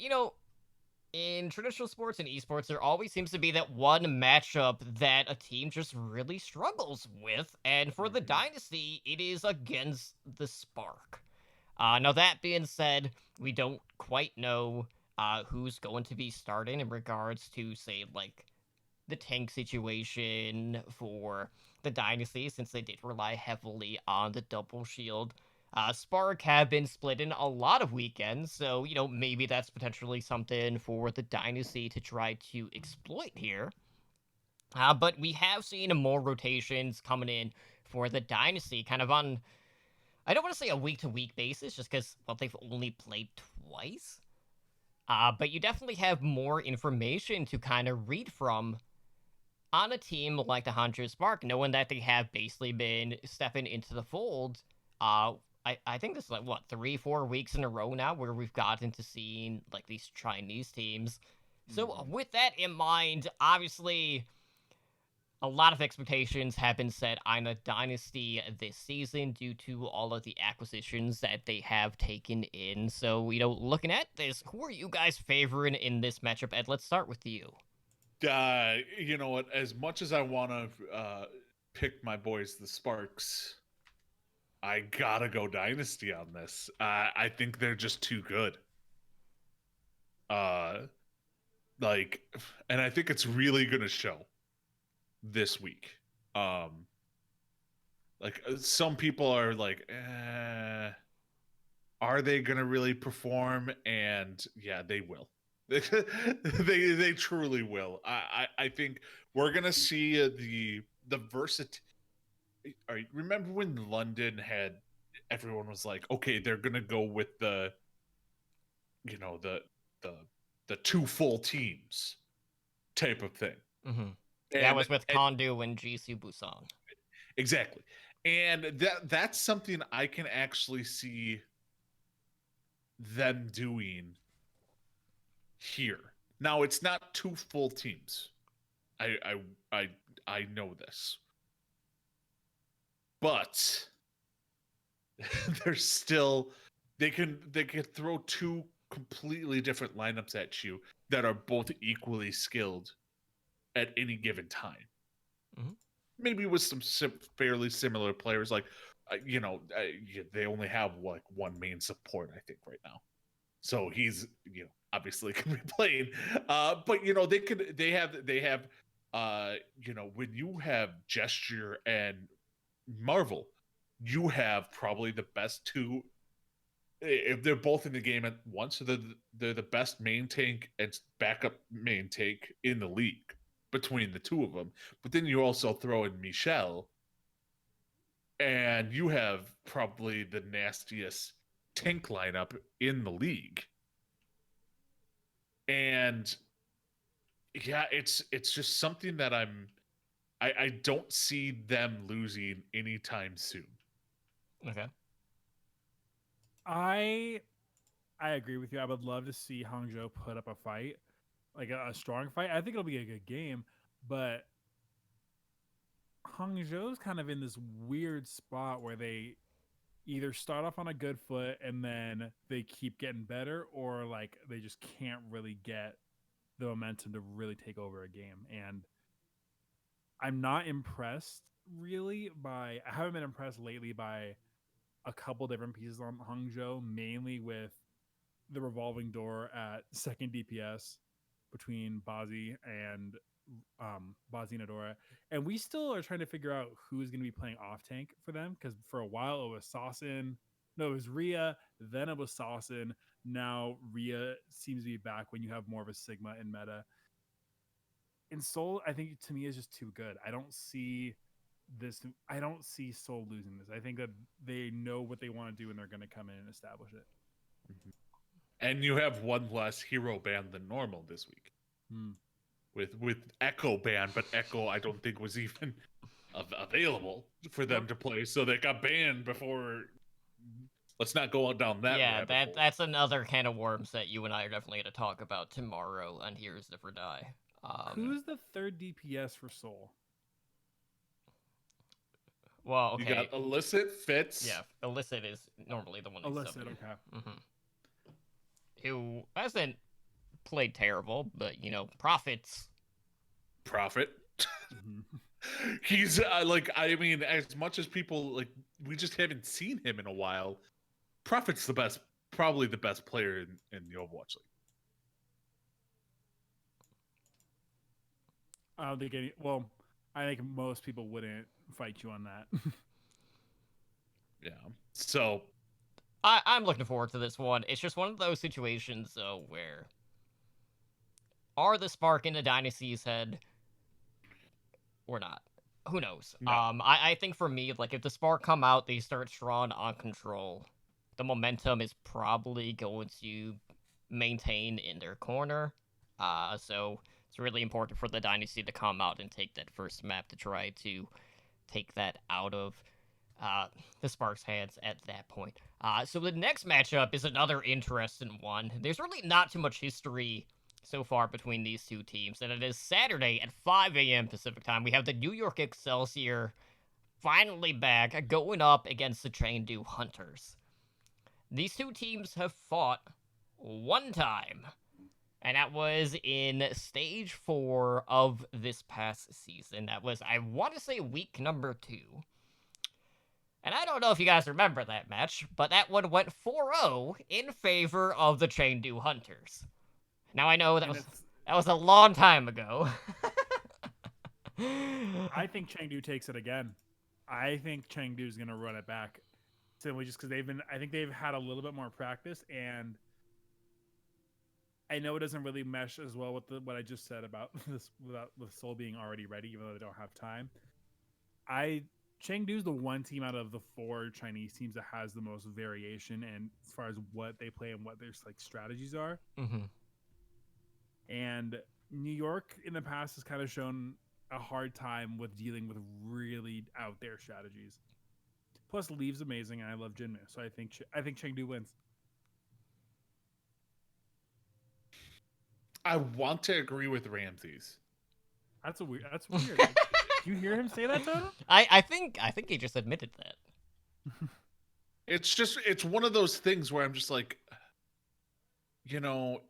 in traditional sports and esports, there always seems to be that one matchup that a team just really struggles with, and for the Mhm. Dynasty, it is against the Spark. Now, that being said, we don't quite know who's going to be starting in regards to, say, like, the tank situation for the Dynasty, since they did rely heavily on the double shield. Spark have been split in a lot of weekends, so, maybe that's potentially something for the Dynasty to try to exploit here. But we have seen more rotations coming in for the Dynasty, kind of on, I don't want to say a week-to-week basis, just because, well, they've only played twice. But you definitely have more information to kind of read from on a team like the Hangzhou Spark, knowing that they have basically been stepping into the fold. I think this is like, what, 3-4 weeks in a row now where we've gotten to seeing like these Chinese teams. So Mhm. with that in mind, obviously a lot of expectations have been set on the Dynasty this season due to all of the acquisitions that they have taken in. So, looking at this, who are you guys favoring in this matchup? Ed, let's start with you. You know what? As much as I want to pick my boys, the Sparks, I gotta go Dynasty on this. I think they're just too good. Uh, like, and I think it's really gonna show this week. Some people are like, are they gonna really perform? And yeah, they will. They truly will. I think we're gonna see the versatility. Remember when London had everyone was like, okay, they're gonna go with the you know the the two full teams type of thing. Mm-hmm. That And, was with and Kondu and Jisoo Busan. exactly. And that's something I can actually see them doing here. Now it's not two full teams. I I I I know this. But there's still they can throw two completely different lineups at you that are both equally skilled at any given time. Mhm. Maybe with some fairly similar players, like they only have like one main support, I think, right now. So he's obviously can be playing, but they have when you have Gesture and Marvel, you have probably the best two. If they're both in the game at once, so they're the best main tank and backup main tank in the league between the two of them. But then you also throw in Michelle, and you have probably the nastiest tank lineup in the league. And yeah, it's just something that I don't see them losing anytime soon. Okay. I agree with you. I would love to see Hangzhou put up a fight, like a strong fight. I think it'll be a good game, but Hangzhou's kind of in this weird spot where they either start off on a good foot and then they keep getting better, or like they just can't really get the momentum to really take over a game. And I'm not impressed really by, I haven't been impressed lately by a couple different pieces on Hangzhou, mainly with the revolving door at second DPS between Bazi and Bazi and Adora. And we still are trying to figure out who's going to be playing off tank for them, because for a while it was Saucin. No, it was Rhea, then it was Saucin. Now Rhea seems to be back when you have more of a Sigma in meta. And Soul, I think to me is just too good. I don't see Soul losing this. I think that they know what they want to do and they're going to come in and establish it. Mm-hmm. And you have one less hero ban than normal this week. With Echo ban, but Echo I don't think was even available for them to play, so they got banned before. Let's not go down that. Yeah, that's another can of worms that you and I are definitely going to talk about tomorrow on Heroes Never Die. Who's the third DPS for Soul? Well, okay. You got Illicit, Fitz. Yeah, Illicit is normally the one. Illicit, okay. Mm-hmm. Who hasn't played terrible, but profits. Profit. He's like, I mean, as much as people like, we just haven't seen him in a while. Profit's probably the best player in the Overwatch League. I don't think I think most people wouldn't fight you on that. Yeah. So I'm looking forward to this one. It's just one of those situations, though, where are the Spark in the Dynasty's head or not? Who knows? No. I think for me, like, if the Spark come out, they start strong on control, the momentum is probably going to maintain in their corner. So it's really important for the Dynasty to come out and take that first map to try to take that out of the Sparks' hands at that point. So the next matchup is another interesting one. There's really not too much history so far between these two teams, and it is Saturday at 5 a.m. Pacific time. We have the New York Excelsior finally back, going up against the Chengdu Hunters. These two teams have fought one time, and that was in Stage 4 of this past season. That was, I want to say, week number 2. And I don't know if you guys remember that match, but that one went 4-0 in favor of the Chengdu Hunters. Now I know that was a long time ago. I think Chengdu takes it again. I think Chengdu's going to run it back. Simply just because I think they've had a little bit more practice, and I know it doesn't really mesh as well with what I just said about this, with Seoul being already ready, even though they don't have time. Chengdu's the one team out of the 4 Chinese teams that has the most variation, and as far as what they play and what their like strategies are. Mm-hmm. And New York in the past has kind of shown a hard time with dealing with really out there strategies. Plus, Leave's amazing, and I love Jinmu, so I think Chengdu wins. I want to agree with Ramses. That's weird. Like, do you hear him say that, Toto? I think he just admitted that. It's one of those things where I'm just like,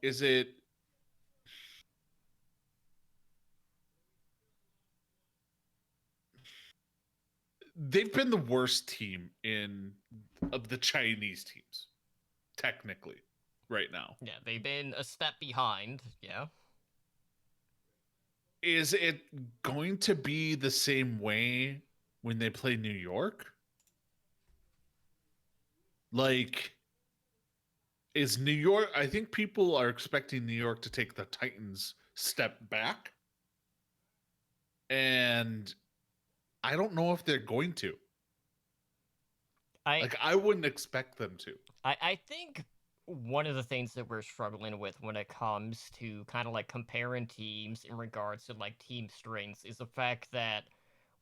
is it? They've been the worst team of the Chinese teams, technically, right now. Yeah, they've been a step behind. Yeah. Is it going to be the same way when they play New York? Like, is New York? I think people are expecting New York to take the Titans step back, and I don't know if they're going to. I wouldn't expect them to. I think one of the things that we're struggling with when it comes to kind of like comparing teams in regards to like team strengths is the fact that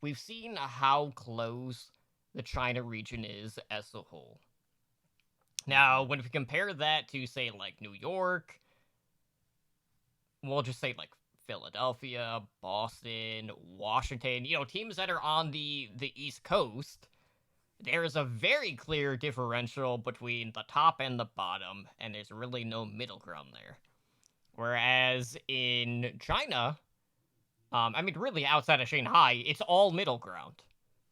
we've seen how close the China region is as a whole. Now, when we compare that to, say, like New York, we'll just say like Philadelphia, Boston, Washington, teams that are on the East Coast, there is a very clear differential between the top and the bottom, and there's really no middle ground there. Whereas in China, really outside of Shanghai, it's all middle ground.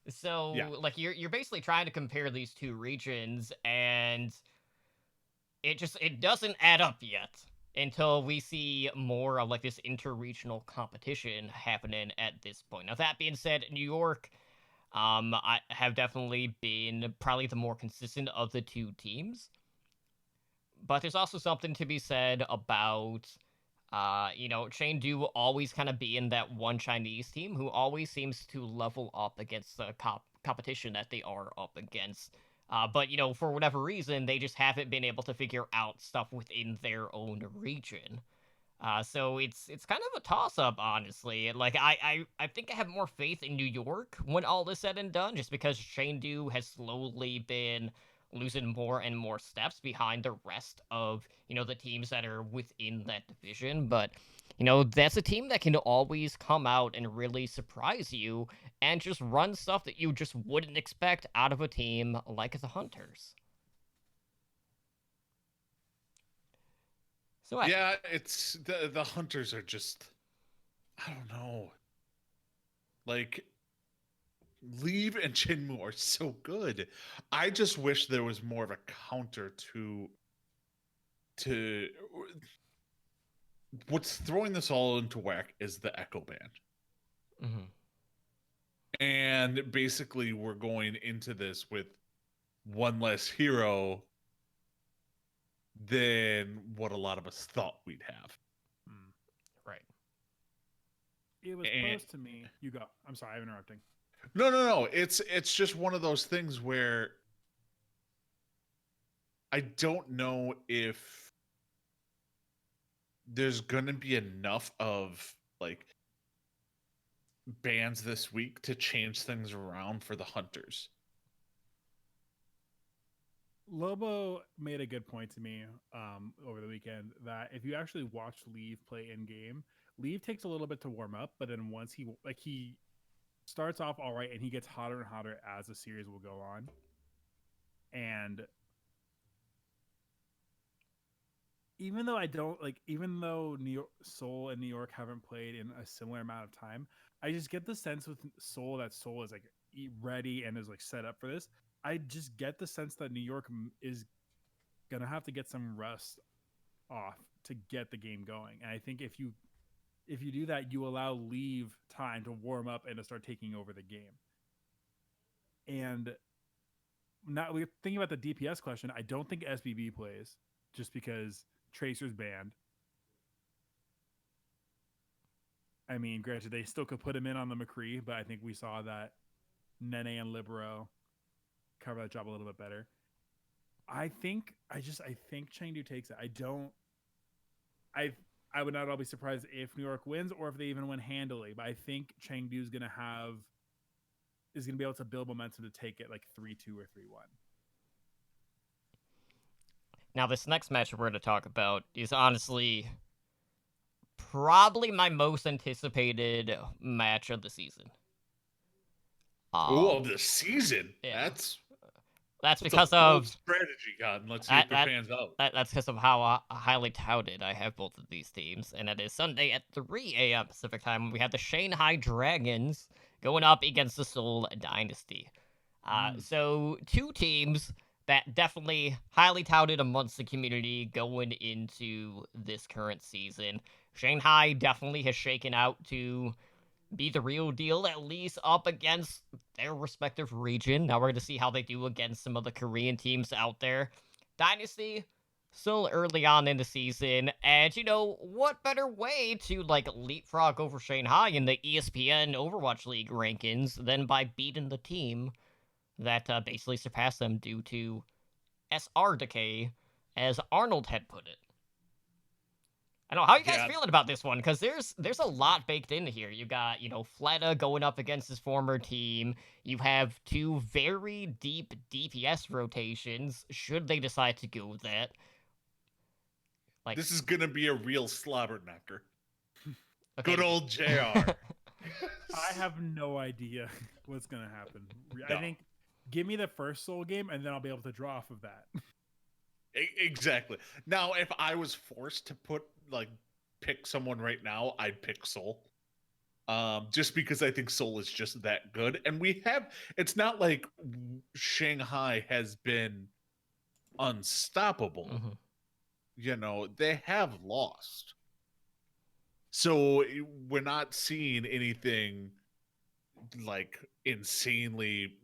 So, yeah. Like, you're basically trying to compare these two regions, and it doesn't add up yet until we see more of like this inter-regional competition happening at this point. Now, that being said, New York, I have definitely been probably the more consistent of the two teams. But there's also something to be said about, Chengdu always kind of being that one Chinese team who always seems to level up against the competition that they are up against. But, for whatever reason, they just haven't been able to figure out stuff within their own region. So it's kind of a toss-up, honestly. Like, I think I have more faith in New York when all is said and done, just because Chengdu has slowly been losing more and more steps behind the rest of, the teams that are within that division. But, that's a team that can always come out and really surprise you and just run stuff that you just wouldn't expect out of a team like the Hunters. So Yeah, it's the hunters are just, I don't know. Like Leave and Shenmue are so good. I just wish there was more of a counter to what's throwing this all into whack is the Echo Band. mhm. And basically we're going into this with one less hero than what a lot of us thought we'd have. Mm. Right. It was And posed to me. You go. I'm sorry, I'm interrupting. no. It's just one of those things where I don't know if there's gonna be enough of like bands this week to change things around for the hunters. Lobo made a good point to me over the weekend that if you actually watch Leave play in game, Leave takes a little bit to warm up, but then once he starts off all right and he gets hotter and hotter as the series will go on. And even though I don't like, even though New York, Seoul and New York haven't played in a similar amount of time, I just get the sense with Seoul that Seoul is like ready and is like set up for this. I just get the sense that New York is gonna have to get some rust off to get the game going. And I think if you do that, you allow Leave time to warm up and to start taking over the game. And now we're thinking about the DPS question. I don't think SBB plays just because Tracer's banned. I mean, granted, they still could put him in on the McCree, but I think we saw that Nene and Libero cover that job a little bit better. I think Chengdu takes it. I would not all be surprised if New York wins or if they even win handily, but I think Chengdu is going to be able to build momentum to take it like 3-2 or 3-1. Now, this next match we're going to talk about is honestly probably my most anticipated match of the season. Of the season. Yeah. That's That's because a bold of strategy, God. Let's see if it pans out. that's because of how highly touted I have both of these teams, and it is Sunday at 3 a.m. Pacific time. We have the Shanghai Dragons going up against the Seoul Dynasty. So two teams that definitely highly touted amongst the community going into this current season. Shanghai definitely has shaken out to be the real deal, at least up against their respective region. Now we're going to see how they do against some of the Korean teams out there. Dynasty, still early on in the season, and what better way to leapfrog over Shanghai in the ESPN Overwatch League rankings than by beating the team that basically surpassed them due to SR decay, as Arnold had put it. I know, how are you guys feeling about this one? Because there's a lot baked in here. You got, Fleta going up against his former team. You have two very deep DPS rotations, should they decide to go with that. This is going to be a real slobberknocker. Okay. Good old JR. I have no idea what's going to happen. No. I think give me the first Seoul game, and then I'll be able to draw off of that. Exactly. Now, if I was forced to pick someone right now, I'd pick Seoul. Just because I think Seoul is just that good. And it's not like Shanghai has been unstoppable. Mm-hmm. They have lost. So we're not seeing anything insanely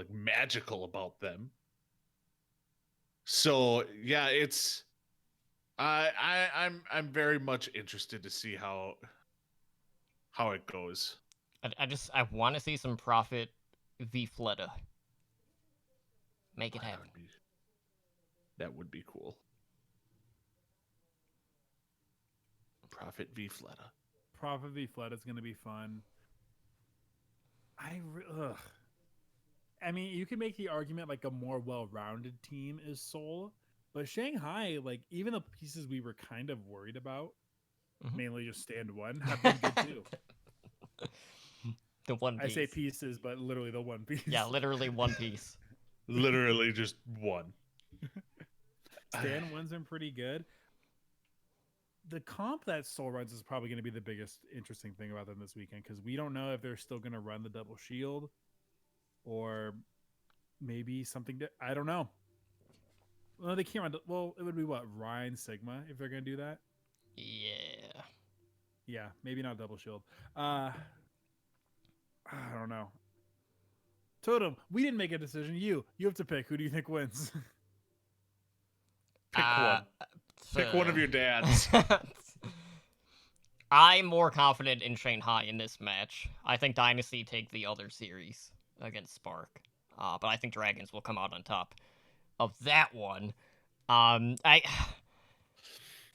magical about them. So yeah, I'm very much interested to see how it goes. I want to see some Prophet v Fleta. Make it happen. That would be cool. Prophet v Fleta. Prophet v Fleta is going to be fun. I mean, you can make the argument a more well-rounded team is Seoul, but Shanghai, even the pieces we were kind of worried about, mainly just stand one, have been good too. The one piece. I say pieces, but literally the one piece. Yeah, literally one piece. Literally just one. Stand one's been pretty good. the comp that Soul runs is probably going to be the biggest interesting thing about them this weekend because we don't know if they're still going to run the double shield or maybe something. I don't know. Well, they can't run. Well, it would be what Ryan Sigma if they're going to do that. Yeah. Yeah, maybe not double shield. I don't know. Totem, we didn't make a decision. You have to pick. Who do you think wins? Pick one. Pick one of your dads. I'm more confident in Shanghai in this match. I think Dynasty take the other series against Spark, but I think Dragons will come out on top of that one.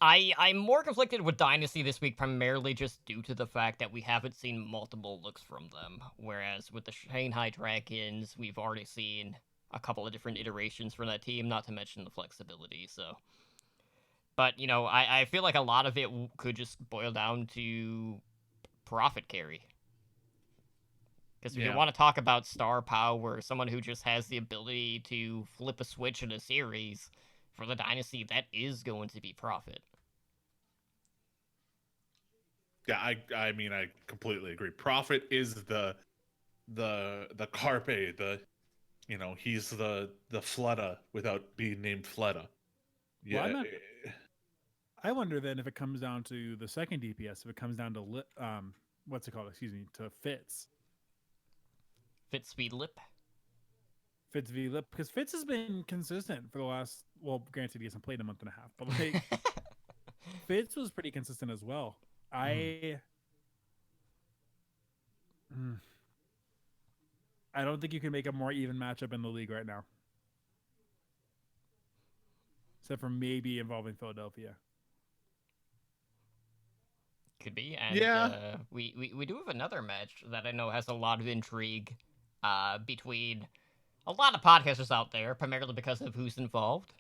I'm more conflicted with Dynasty this week, primarily just due to the fact that we haven't seen multiple looks from them. Whereas with the Shanghai Dragons, we've already seen a couple of different iterations from that team, not to mention the flexibility. So, but you know, I feel like a lot of it could just boil down to profit carry. Because if you want to talk about star power, someone who just has the ability to flip a switch in a series for the Dynasty, that is going to be profit. Yeah, I mean, I completely agree. Profit is the Carpe, he's the Fleta without being named Fleta. Yeah. Well, I wonder then if it comes down to the second DPS, if it comes down to what's it called? Excuse me, to Fitz. Fitz v Lip. Fitz v Lip, because Fitz has been consistent for the last. Well, granted, he hasn't played in a month and a half, but like Fitz was pretty consistent as well. I don't think you can make a more even matchup in the league right now, except for maybe involving Philadelphia. Could be, and we do have another match that I know has a lot of intrigue between a lot of podcasters out there, primarily because of who's involved.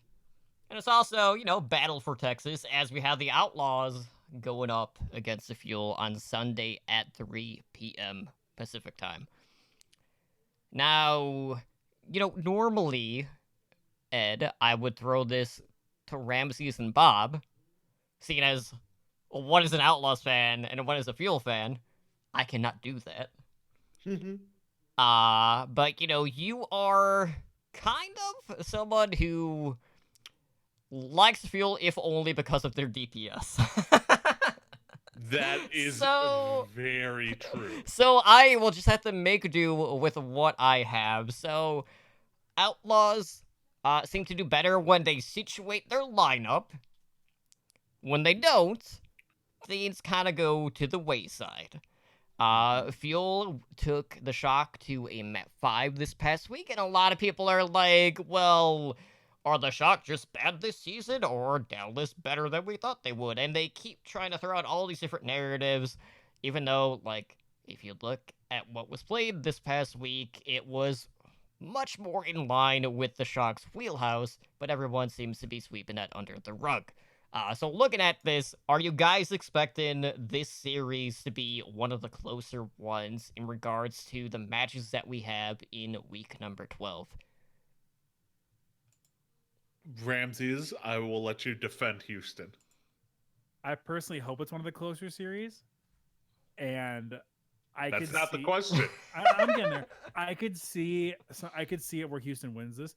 And it's also, Battle for Texas, as we have the Outlaws going up against the Fuel on Sunday at 3 p.m. Pacific time. Now, normally, Ed, I would throw this to Ramses and Bob, seeing as one is an Outlaws fan and one is a Fuel fan. I cannot do that. But, you are kind of someone who likes Fuel, if only because of their DPS. That is very true. So I will just have to make do with what I have. So Outlaws seem to do better when they situate their lineup. When they don't, things kind of go to the wayside. Fuel took the Shock to a map 5 this past week, and a lot of people are like, well, are the Shock just bad this season, or Dallas better than we thought they would? And they keep trying to throw out all these different narratives, even though, if you look at what was played this past week, it was much more in line with the Shock's wheelhouse, but everyone seems to be sweeping that under the rug. So looking at this, are you guys expecting this series to be one of the closer ones in regards to the matches that we have in week number 12? Ramses, I will let you defend Houston. I personally hope it's one of the closer series, and That's not the question. I'm getting there. I could see it where Houston wins this.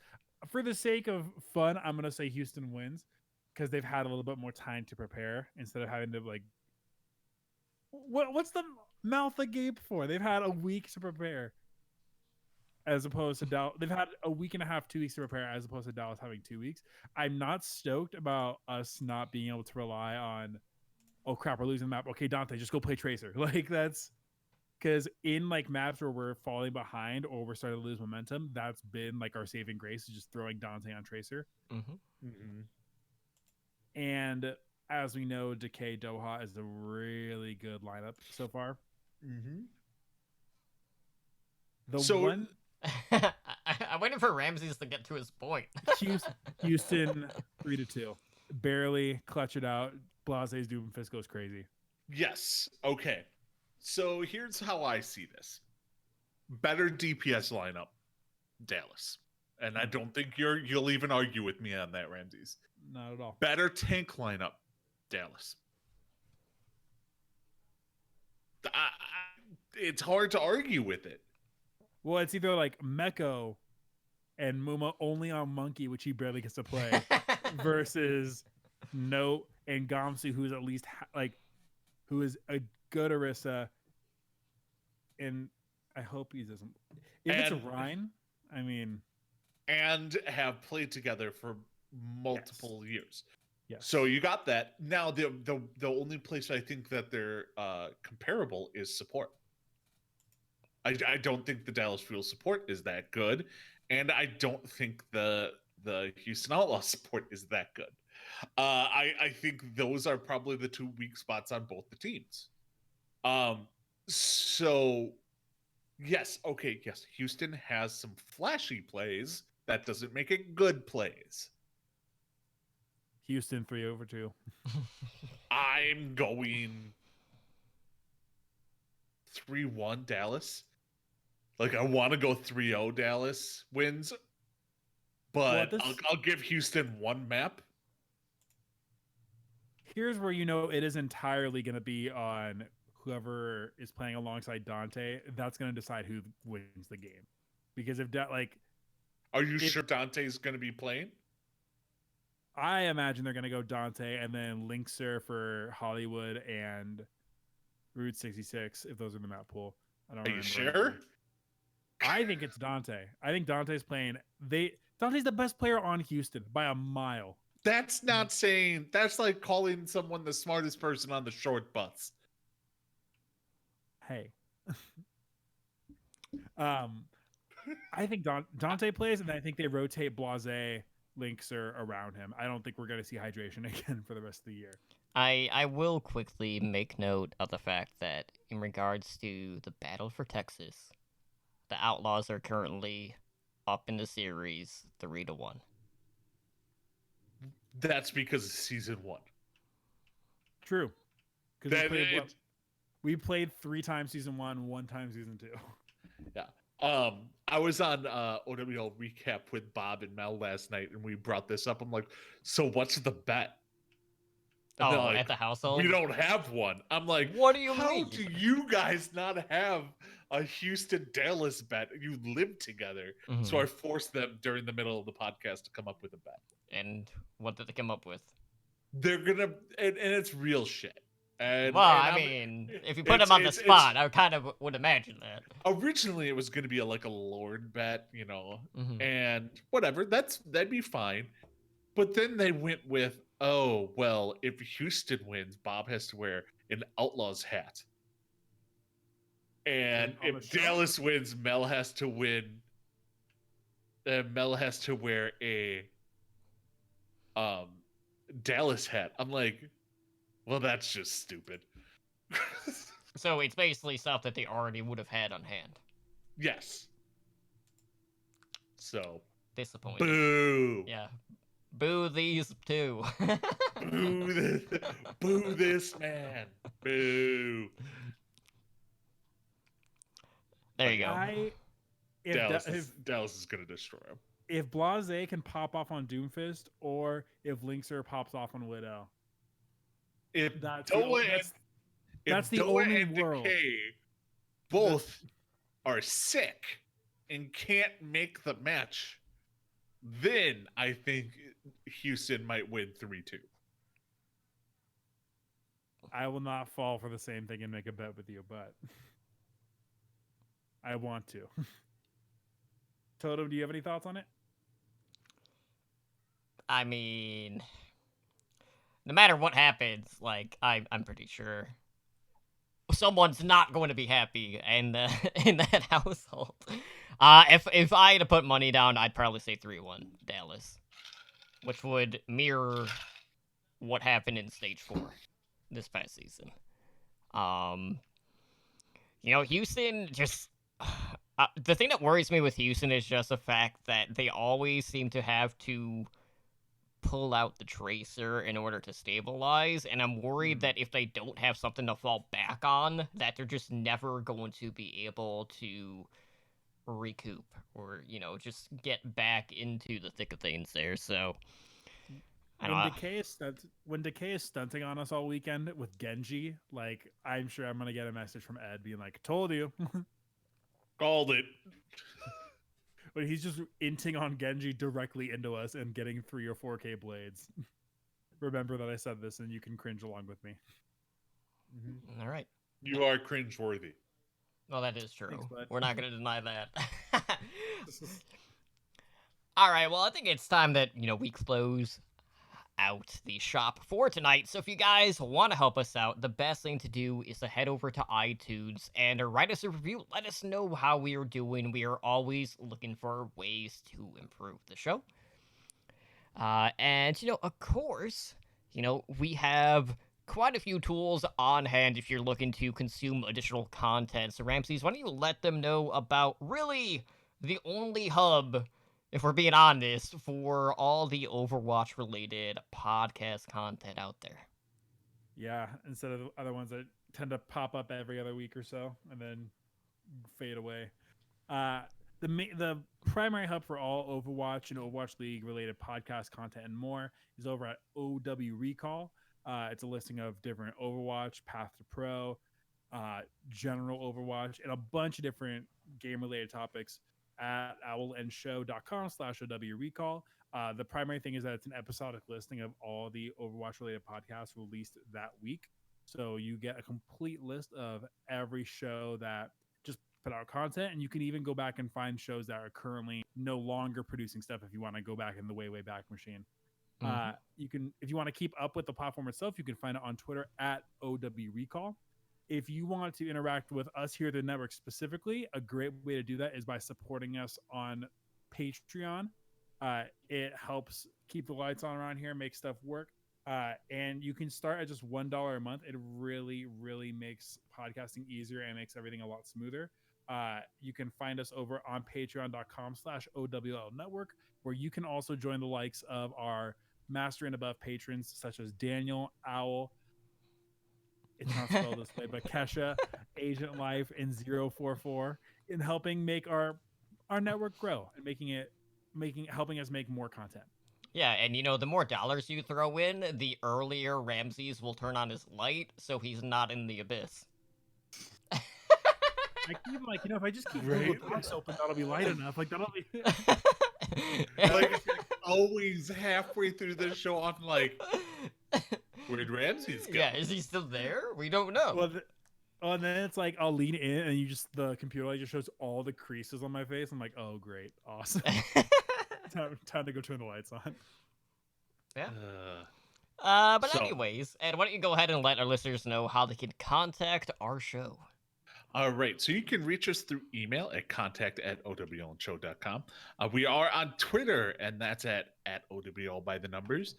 For the sake of fun, I'm gonna say Houston wins because they've had a little bit more time to prepare instead of having to what's the mouth agape for? They've had a week to prepare. As opposed to Dallas, they've had a week and a half, 2 weeks to prepare, as opposed to Dallas having 2 weeks. I'm not stoked about us not being able to rely on, oh crap, we're losing the map. Okay, Dante, just go play Tracer. That's because in maps where we're falling behind or we're starting to lose momentum, that's been our saving grace, is just throwing Dante on Tracer. And as we know, Decay Doha is a really good lineup so far. I'm waiting for Ramses to get to his point. Houston 3-2. Barely clutch it out. Blase's Doomfist goes crazy. Yes. Okay. So here's how I see this. Better DPS lineup, Dallas. And I don't think you'll even argue with me on that, Ramses. Not at all. Better tank lineup, Dallas. it's hard to argue with it. Well, it's either like Meko and Muma only on Monkey, which he barely gets to play, versus Note and Gamsu, who's at least who is a good Orisa. And I hope he doesn't. If it's a Rhine, I mean, and have played together for multiple years. Yes. So you got that. Now the only place I think that they're comparable is support. I don't think the Dallas Fuel support is that good, and I don't think the Houston Outlaw support is that good. I think those are probably the two weak spots on both the teams. So yes, Houston has some flashy plays. That doesn't make it good plays. Houston 3-2. I'm going 3-1 Dallas. Like, I want to go 3-0 Dallas wins, but I'll give Houston one map. Here's where it is entirely going to be on whoever is playing alongside Dante. That's going to decide who wins the game. Because if are you sure Dante's going to be playing? I imagine they're going to go Dante and then Linkser for Hollywood and Route 66 if those are in the map pool. I don't Are remember. You sure? I think it's Dante. I think Dante's playing. Dante's the best player on Houston by a mile. That's not saying. That's like calling someone the smartest person on the short bus. Hey. I think Dante plays, and I think they rotate Blase, Linkser around him. I don't think we're going to see hydration again for the rest of the year. I will quickly make note of the fact that in regards to the battle for Texas, the Outlaws are currently up in the series 3-1. That's because of season 1. True. Because we played 3 times season 1, 1 time season 2. Yeah. I was on OWL recap with Bob and Mel last night, and we brought this up. I'm like, so what's the bet? And like, at the household? We don't have one. I'm like, what do you mean? How do you guys not have a Houston-Dallas bet? You live together. Mm-hmm. So I forced them during the middle of the podcast to come up with a bet. And what did they come up with? They're gonna, and it's real shit. And, well, I mean, if you put them on the spot, I kind of would imagine that. Originally, it was going to be a Lord bet, and whatever. That'd be fine. But then they went with, oh, well, if Houston wins, Bob has to wear an Outlaws hat. And if Dallas wins, Mel has to win. Mel has to wear a Dallas hat. I'm like, well, that's just stupid. So it's basically stuff that they already would have had on hand. Yes. So. Disappointing. Boo. Yeah. Boo these two. Boo this man. Boo. There you go. Dallas is going to destroy him. If Blase can pop off on Doomfist, or if Linkser pops off on Widow. That's the only world. Decay both are sick and can't make the match, then I think Houston might win 3-2. I will not fall for the same thing and make a bet with you, but I want to. Toto, do you have any thoughts on it? I mean, no matter what happens, like, I'm pretty sure someone's not going to be happy in that household. If I had to put money down, I'd probably say 3-1 Dallas, which would mirror what happened in Stage 4 this past season. Houston just... the thing that worries me with Houston is just the fact that they always seem to have to pull out the Tracer in order to stabilize, and I'm worried that if they don't have something to fall back on, that they're just never going to be able to recoup or, just get back into the thick of things there. So I know. When Decay is stunting on us all weekend with Genji, like I'm sure I'm gonna get a message from Ed being like, "Told you," Called it. but he's just inting on Genji directly into us and getting 3 or 4K blades. Remember that I said this, and you can cringe along with me. All right. You are cringeworthy. Well, that is true. Thanks, bud. We're not going to deny that. All right. Well, I think it's time that, we close out the shop for tonight. So if you guys want to help us out, the best thing to do is to head over to iTunes and write us a review. Let us know how we are doing. We are always looking for ways to improve the show. And, of course, we have quite a few tools on hand if you're looking to consume additional content. So, Ramses, why don't you let them know about really the only hub, if we're being honest, for all the Overwatch-related podcast content out there? Yeah, instead of the other ones that tend to pop up every other week or so and then fade away. The primary hub for all Overwatch and Overwatch League related podcast content and more is over at OW Recall. It's a listing of different Overwatch, Path to Pro, general Overwatch, and a bunch of different game-related topics at owlandshow.com/OW Recall. The primary thing is that it's an episodic listing of all the Overwatch-related podcasts released that week. So you get a complete list of every show that just put out content, and you can even go back and find shows that are currently no longer producing stuff if you want to go back in the way back machine. You can, if you want to keep up with the platform itself, you can find it on Twitter at OW Recall. If you want to interact with us here at the network specifically, a great way to do that is by supporting us on Patreon. It helps keep the lights on around here, make stuff work. And you can start at just $1 a month. It really, really makes podcasting easier and makes everything a lot smoother. You can find us over on patreon.com/OWL network, where you can also join the likes of our master and above patrons such as Daniel, Owl, it's not spelled this way, but Kesha, Agent Life, and 044 in helping make our network grow and helping us make more content. Yeah, and the more dollars you throw in, the earlier Ramses will turn on his light, so he's not in the abyss. I keep if I just keep Google Docs open, that'll be light enough. Like that'll be like always halfway through the show, I'm like, where'd Ramses go? Yeah, is he still there? We don't know. Well, and then it's like I'll lean in, and the computer light just shows all the creases on my face. I'm like, oh great, awesome. time to go turn the lights on. Yeah. Anyways, and why don't you go ahead and let our listeners know how they can contact our show? All right, so you can reach us through email at contact@owlandshow.com. We are on Twitter, and that's at OWL by the numbers.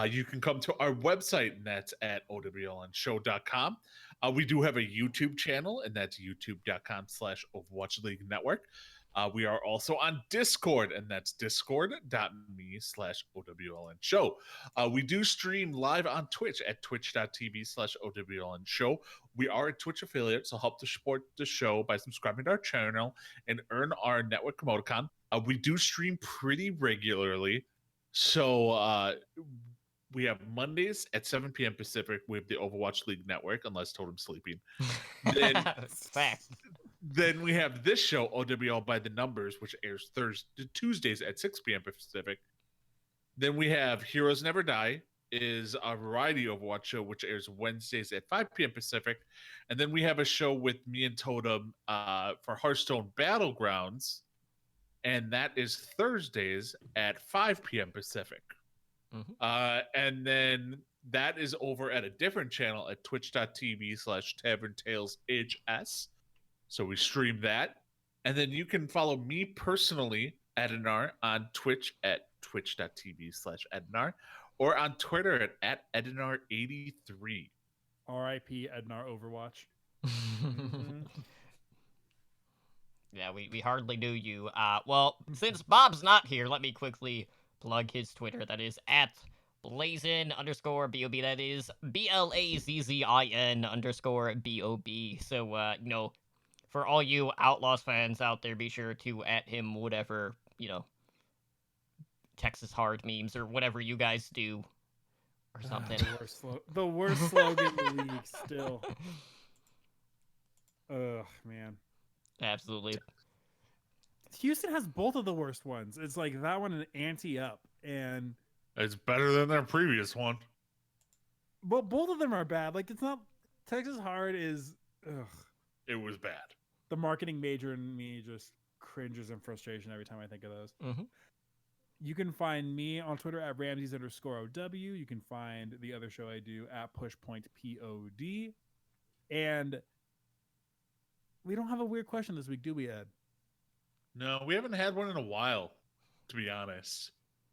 You can come to our website, and that's at owlandshow.com. We do have a YouTube channel, and that's youtube.com/Overwatch League Network. We are also on Discord, and that's discord.me/OWLNshow. We do stream live on Twitch at twitch.tv/OWLNshow. We are a Twitch affiliate, so help to support the show by subscribing to our channel and earn our network emoticon. We do stream pretty regularly, so we have Mondays at 7 p.m. Pacific with the Overwatch League Network, unless Totem's sleeping. Fact. Then we have this show, OWL by the Numbers, which airs Tuesdays at 6 p.m. Pacific. Then we have Heroes Never Die, is a variety Overwatch show, which airs Wednesdays at 5 p.m. Pacific. And then we have a show with me and Totem for Hearthstone Battlegrounds, and that is Thursdays at 5 p.m. Pacific. And then that is over at a different channel at twitch.tv/TavernTalesHS. So we stream that. And then you can follow me personally, Edinar, on Twitch at twitch.tv/Edinar, or on Twitter at Edinar83. R.I.P. Edinar Overwatch. Yeah, we hardly knew you. Well, since Bob's not here, let me quickly plug his Twitter. That is at Blazin_BOB. That is BLAZZIN_BOB. So, for all you Outlaws fans out there, be sure to at him whatever, Texas Hard memes or whatever you guys do or something. The worst slogan in the league still. Ugh, man. Absolutely. Houston has both of the worst ones. It's like that one and ante up, and It's better than their previous one. well, both of them are bad. Like it's not Texas Hard is. Ugh. It was bad. The marketing major in me just cringes in frustration every time I think of those. Mm-hmm. You can find me on Twitter at Ramses_OW. You can find the other show I do at PushPointPod. And we don't have a weird question this week, do we, Ed? No, we haven't had one in a while, to be honest.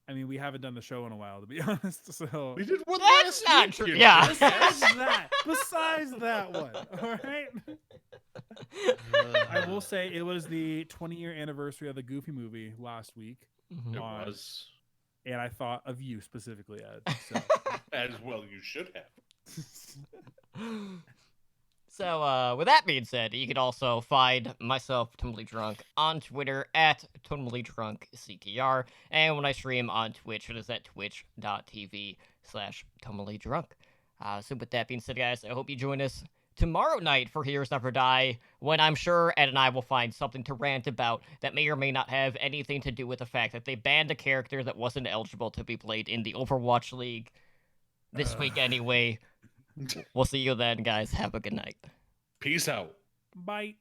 I mean, we haven't done the show in a while, to be honest. So We did one That's last not week, true. you Yeah. jackass. besides that one, all right? I will say it was the 20-year anniversary of the Goofy movie last week, Mhm. It on- was. and I thought of you specifically, Ed. So. As well you should have. So, with that being said, you can also find myself, Totally Drunk, on Twitter at TotallyDrunkCTR, and when I stream on Twitch, it is at twitch.tv/TotallyDrunk. So with that being said, guys, I hope you join us tomorrow night for Heroes Never Die, when I'm sure Ed and I will find something to rant about that may or may not have anything to do with the fact that they banned a character that wasn't eligible to be played in the Overwatch League this week anyway. We'll see you then, guys. Have a good night. Peace out. Bye.